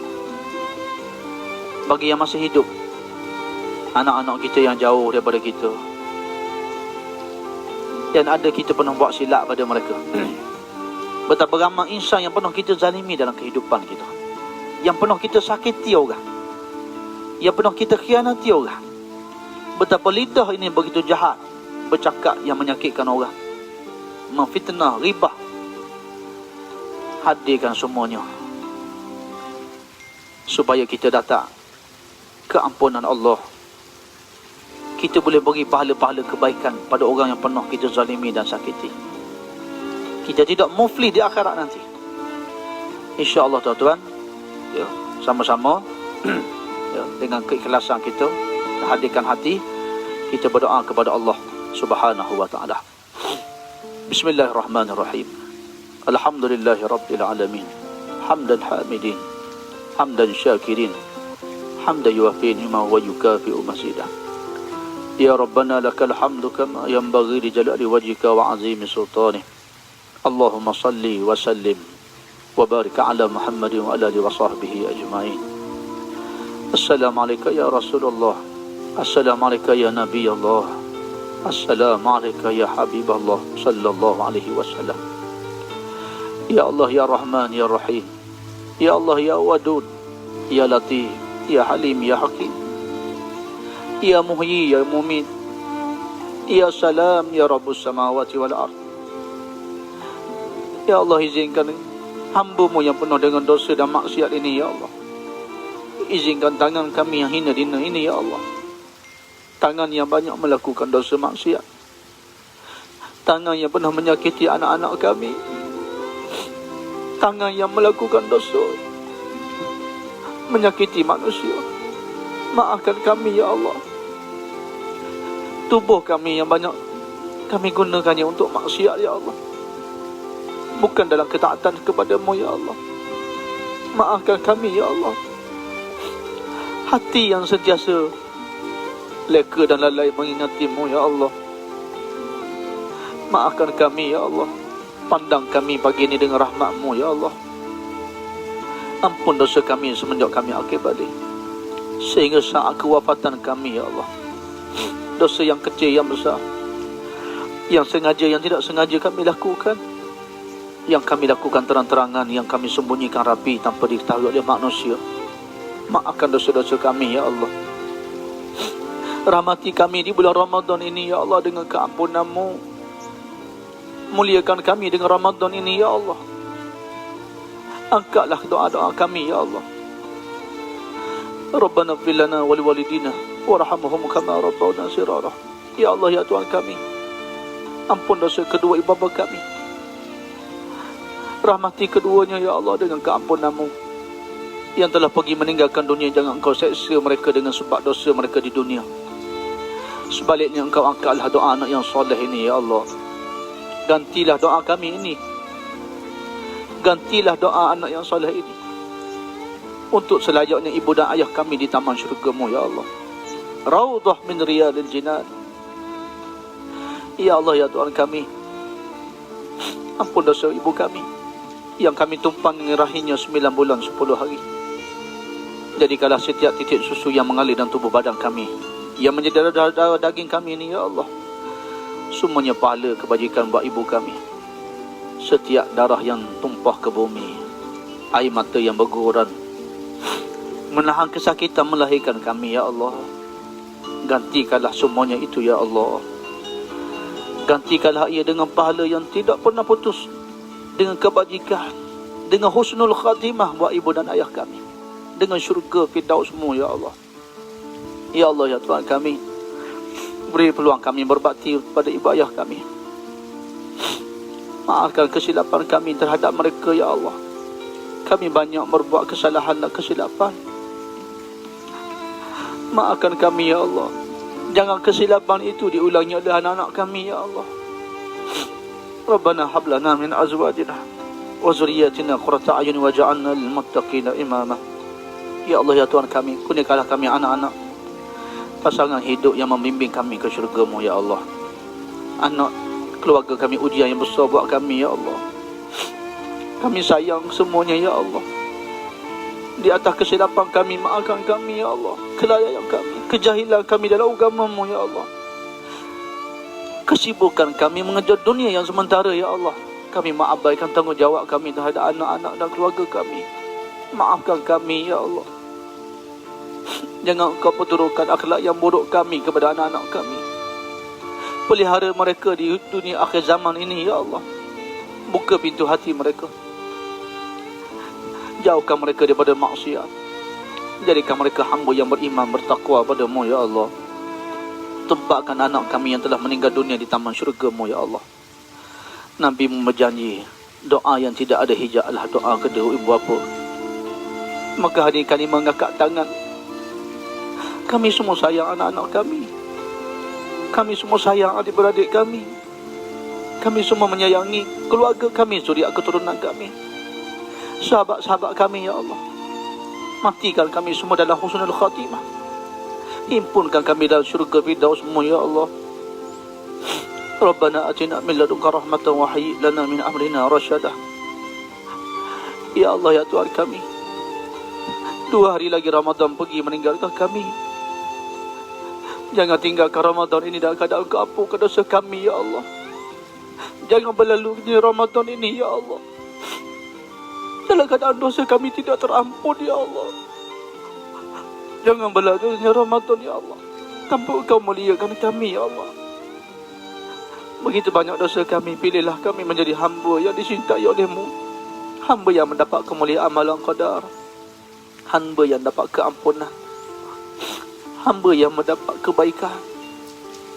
Bagi yang masih hidup, anak-anak kita yang jauh daripada kita, dan ada kita pernah buat silap pada mereka. Betapa ramai insan yang pernah kita zalimi dalam kehidupan kita, yang pernah kita sakiti orang, yang pernah kita khianati orang. Betapa lidah ini begitu jahat, bercakap yang menyakitkan orang, memfitnah, ribah. Hadirkan semuanya supaya kita datang keampunan Allah. Kita boleh beri pahala-pahala kebaikan pada orang yang pernah kita zalimi dan sakiti. Kita tidak muflih di akhirat nanti, insya-Allah tuan-tuan. Ya, sama-sama ya, dengan keikhlasan kita, hadirkan hati kita berdoa kepada Allah Subhanahu wa taala. Bismillahirrahmanirrahim. Alhamdulillahi rabbil alamin. Hamdan hamidin, hamdan syakirin, hamdan yuwafi ni'ma wa yukafi'u masidah. Ya Rabbana lakal hamdu kama yanbaghi li jalali wajhika wa azimi sultanih. Allahumma salli wa sallim wa barik ala Muhammadin wa ala alihi wa sahbihi ajma'in. Assalamualaikum ya Rasulullah. Assalamualaikum ya Nabi Allah. Assalamualaikum ya Habib Allah sallallahu alaihi wasallam. Ya Allah ya Rahman ya Rahim. Ya Allah ya Wadud, ya Latif, ya Halim, ya Hakim, ya Muhyi, ya Mumit, ya Salam, ya Rabbus samawati wal ard. Ya Allah, izinkan hamba-Mu yang penuh dengan dosa dan maksiat ini, ya Allah. Izinkan tangan kami yang hina dina ini, ya Allah. Tangan yang banyak melakukan dosa maksiat, tangan yang pernah menyakiti anak-anak kami, tangan yang melakukan dosa, menyakiti manusia. Maafkan kami, ya Allah. Tubuh kami yang banyak kami gunakannya untuk maksiat, ya Allah, bukan dalam ketaatan kepada-Mu, ya Allah. Maafkan kami, ya Allah. Hati yang sentiasa leka dan lalai mengingati-Mu, ya Allah. Maafkan kami, ya Allah. Pandang kami pagi ini dengan rahmat-Mu, ya Allah. Ampun dosa kami semenjak kami akhir balik, sehingga saat kewafatan kami, ya Allah. Dosa yang kecil, yang besar, yang sengaja, yang tidak sengaja kami lakukan, yang kami lakukan terang-terangan, yang kami sembunyikan rapi tanpa diketahui oleh manusia. Maafkan dosa-dosa kami, ya Allah. Rahmati kami di bulan Ramadan ini, ya Allah, dengan keampunan-Mu. Muliakan kami dengan Ramadan ini, ya Allah. Angkatlah doa-doa kami, ya Allah. Rabbana ighfir lana wa liwalidina warhamhum kama rabbawna shighara. Ya Allah, ya Tuhan kami, ampun dosa kedua ibu bapa kami. Rahmati keduanya, ya Allah, dengan keampunan-Mu. Yang telah pergi meninggalkan dunia, jangan Engkau seksa mereka dengan sebab dosa mereka di dunia. Sebaliknya Engkau angkatlah doa anak yang soleh ini, ya Allah. Gantilah doa kami ini, gantilah doa anak yang soleh ini untuk selayaknya ibu dan ayah kami di taman syurga-Mu, ya Allah. Raudhah min riyadil jinan. Ya Allah, ya Tuhan kami, ampun dosa ibu kami yang kami tumpang dengan rahimnya 9 bulan 10 hari. Jadikanlah setiap titik susu yang mengalir dalam tubuh badan kami, yang menjadi darah daging kami ini, ya Allah, semuanya pahala kebajikan buat ibu kami. Setiap darah yang tumpah ke bumi, air mata yang berguguran, menahan kesakitan melahirkan kami, ya Allah. Gantikanlah semuanya itu, ya Allah. Gantikanlah ia dengan pahala yang tidak pernah putus, dengan kebajikan, dengan husnul khatimah buat ibu dan ayah kami, dengan syurga firdausmu ya Allah. Ya Allah ya Tuhan kami, beri peluang kami berbakti pada ibu ayah kami. Maafkan kesilapan kami terhadap mereka ya Allah. Kami banyak berbuat kesalahan dan kesilapan. Maafkan kami ya Allah. Jangan kesilapan itu diulangi oleh anak-anak kami ya Allah. Rabbana hab lana min azwajina wa zurriyyatina qurrata a'yun waj'alna lil muttaqina imama. Ya Allah ya Tuhan kami, kurniakanlah kami anak-anak, pasangan hidup yang membimbing kami ke syurga-Mu ya Allah. Anak keluarga kami ujian yang besar buat kami ya Allah. Kami sayang semuanya ya Allah. Di atas kesilapan kami, maafkan kami ya Allah. Kelalaian kami, kejahilan kami dalam agama-Mu ya Allah. Kesibukan kami mengejar dunia yang sementara ya Allah. Kami mengabaikan tanggungjawab kami terhadap anak-anak dan keluarga kami. Maafkan kami ya Allah. Jangan Engkau perturutkan akhlak yang buruk kami kepada anak-anak kami. Pelihara mereka di dunia akhir zaman ini ya Allah. Buka pintu hati mereka. Jauhkan mereka daripada maksiat. Jadikan mereka hamba yang beriman, bertakwa pada-Mu ya Allah. Tempatkan anak kami yang telah meninggal dunia di taman syurga-Mu ya Allah. Nabi-Mu berjanji, doa yang tidak ada hijab adalah doa kedua ibu bapa. Maka hari kami mengangkat tangan. Kami semua sayang anak-anak kami. Kami semua sayang adik-beradik kami. Kami semua menyayangi keluarga kami, zuriat keturunan kami, sahabat-sahabat kami ya Allah. Matikan kami semua dalam husnul khatimah. Himpunkan kami dalam syurga firdaus-Mu ya Allah. Rabbana atina min ladunka rahmatan wa hayyi lana min amrina rasyadah. Ya Allah ya Tuhan kami, 2 hari lagi Ramadan pergi meninggalkan kami. Jangan tinggalkan Ramadan ini dalam keadaan Engkau ampunkan dosa kami ya Allah. Jangan berlalu di Ramadan ini ya Allah dalam keadaan dosa kami tidak terampun ya Allah. Jangan berlalu di Ramadan ya Allah tanpa Engkau muliakan kami ya Allah. Begitu banyak dosa kami, pilihlah kami menjadi hamba yang dicintai oleh-Mu, hamba yang mendapat kemuliaan malam qadar, hamba yang dapat keampunan, hamba yang mendapat kebaikan,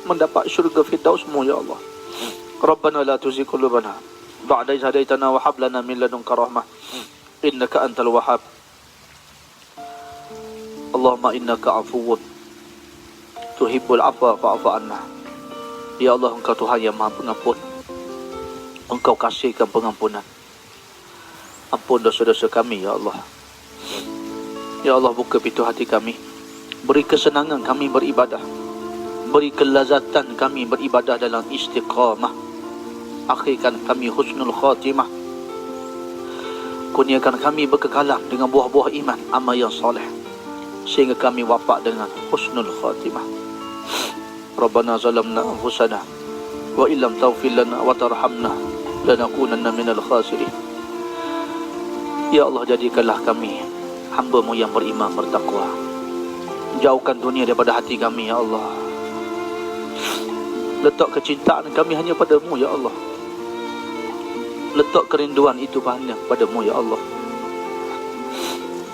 mendapat syurga firdaus-Mu ya Allah. Rabbana la tuzigh qulubana ba'da idh hadaitana wa hab lana min ladunka rahmah innaka antal wahhab. Allahumma innaka afuwwun tuhibbul afwa fa'fu anna. Ya Allah, Engkau Tuhan yang Maha Pengampun. Engkau kasihkan pengampunan. Ampun dosa-dosa kami ya Allah. Ya Allah, buka pintu hati kami. Beri kesenangan kami beribadah. Beri kelazatan kami beribadah dalam istiqamah. Akhirkan kami husnul khatimah. Kurniakan kami berkekalan dengan buah-buah iman, amal yang soleh, sehingga kami wafat dengan husnul khatimah. Rabbana zalamna anfusana wa illam taghfir lana wa tarhamna lanakunanna minal khasirin. Ya Allah, jadikanlah kami hamba-Mu yang beriman, bertakwa. Jauhkan dunia daripada hati kami ya Allah. Letak kecintaan kami hanya pada-Mu ya Allah. Letak kerinduan itu hanya pada-Mu ya Allah.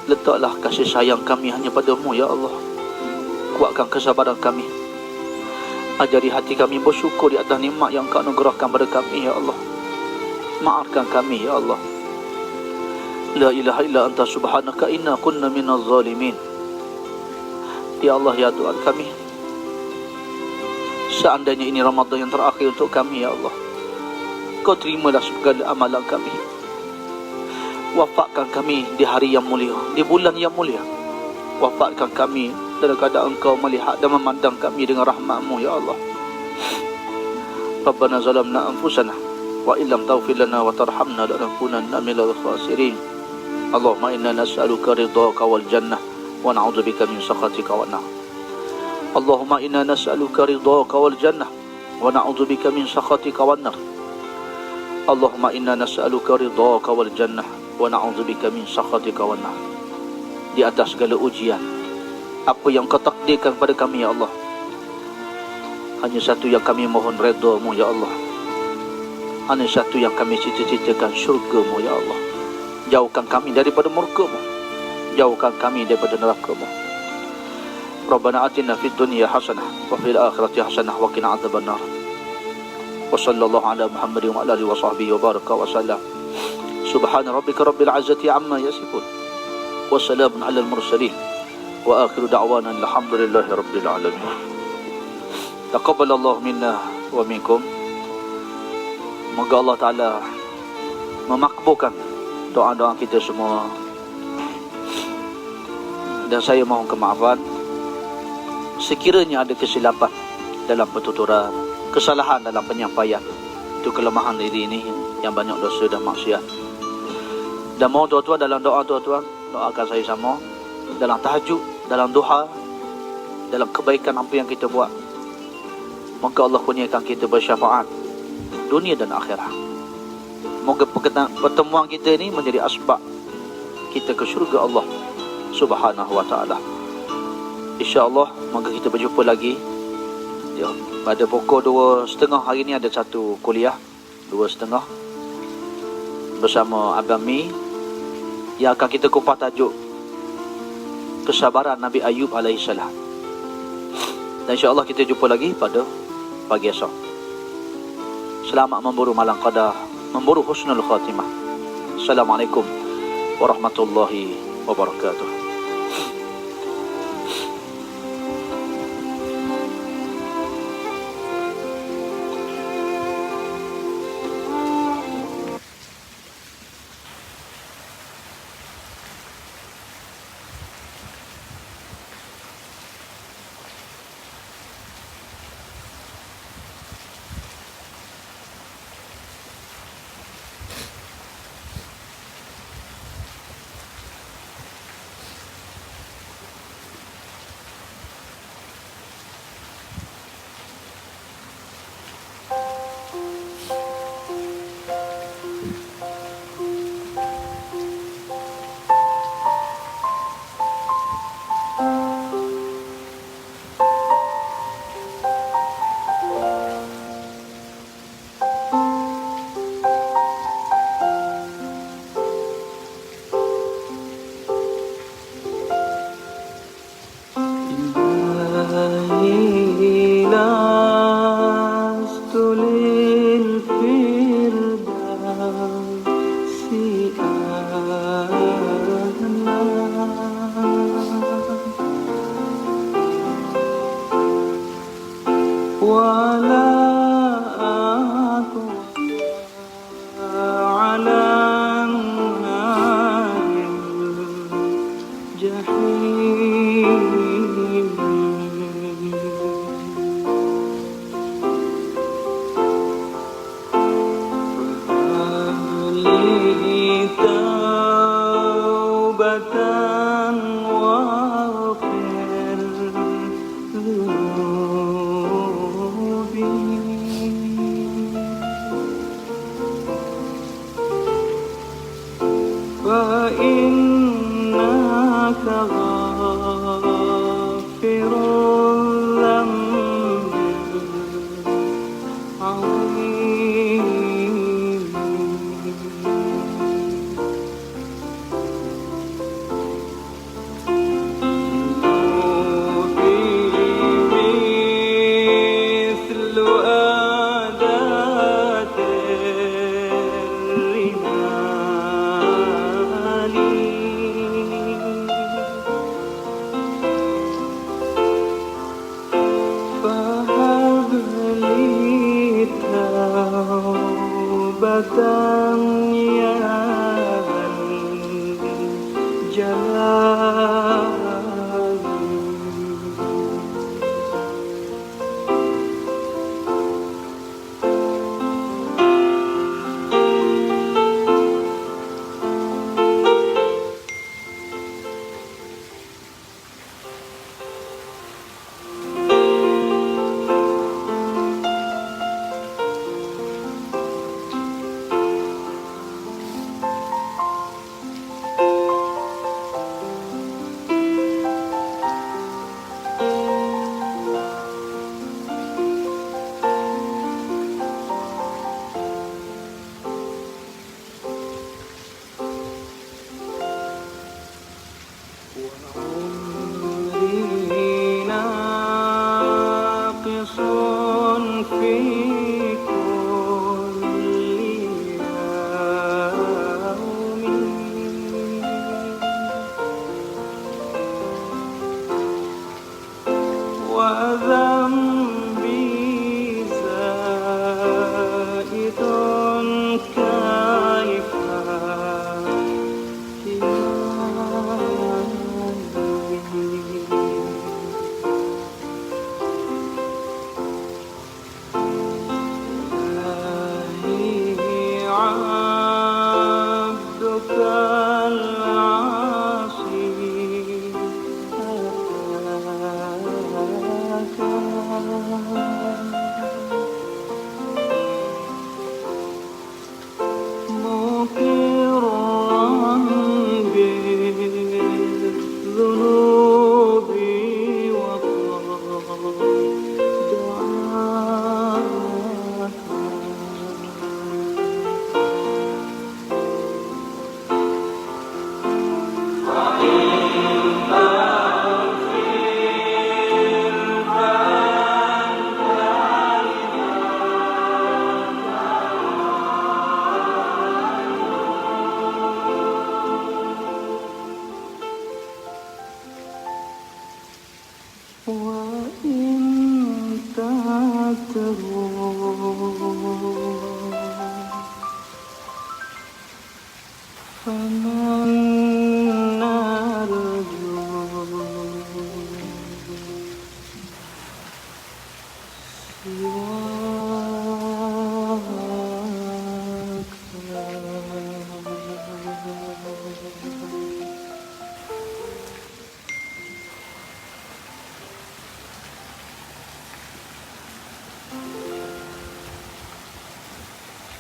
Letaklah kasih sayang kami hanya pada-Mu ya Allah. Kuatkan kesabaran kami. Ajari hati kami bersyukur di atas nikmat yang Engkau anugerahkan pada kami ya Allah. Maafkan kami ya Allah. La ilaha illa anta subhanaka inna kunna minaz zalimin. Ya Allah ya Tuhan kami, seandainya ini Ramadan yang terakhir untuk kami ya Allah, Kau terimalah segala amalan kami. Wafatkan kami di hari yang mulia, di bulan yang mulia. Wafatkan kami dalam keadaan Engkau melihat dan memandang kami dengan rahmat-Mu ya Allah. Rabbana zalamna anfusana wa illam taghfir lana wa tarhamna lanakunanna minal khasirin. Allahumma inna nas'aluka ridhaka wal jannah wa na'udzubika min sakhatika wan nar. Allahumma inna nas'aluka ridhaka wal jannah wa na'udzubika min sakhatika wan nar. Allahumma inna nas'aluka ridhaka wal jannah wa na'udzubika min sakhatika wan nar. Di atas segala ujian, apa yang Kau takdirkan pada kami ya Allah, hanya satu yang kami mohon redha-Mu ya Allah. hanya satu yang kami cita-citakan, syurga-Mu ya Allah. Jauhkan kami daripada murka-Mu, jauhkan kami daripada neraka-Mu. Rabbana atina fid dunya hasanah wa fil akhirati hasanah wa qina adzabannar. Wa sallallahu ala Muhammadin wa ala alihi wa sahbihi wa baraka wa sallam. Subhana rabbika rabbil izzati amma yasifun wa salamun ala al mursalin wa akhiru da'wana alhamdulillahi rabbil alamin. Taqabbalallahu minna wa minkum. Moga Allah Ta'ala memakbulkan doa-doa kita semua. Dan saya mohon kemaafan sekiranya ada kesilapan dalam pertuturan, kesalahan dalam penyampaian. Itu kelemahan diri ini yang banyak dosa dan maksiat. Dan mohon tuan-tuan dalam doa tuan-tuan, doakan saya sama dalam tahajud, dalam duha, dalam kebaikan apa yang kita buat. Moga Allah kurniakan kita bersyafaat dunia dan akhirat. Moga pertemuan kita ini menjadi asbab kita ke syurga Allah Subhanahu wa ta'ala. InsyaAllah moga kita berjumpa lagi ya, pada pukul 2.30 hari ini ada satu kuliah 2.30 bersama Abang Mi yang akan kita kupas tajuk kesabaran Nabi Ayub alaihissalam. Dan insyaAllah kita jumpa lagi pada pagi esok. Selamat memburu malam qadar, memburu husnul khatimah. Assalamualaikum warahmatullahi wabarakatuh. وذنبي زائد كيف إلهي عبدك العاصي أتاك مقرا بالذنوب وقد دعاك وإن تتروا فمن نرجو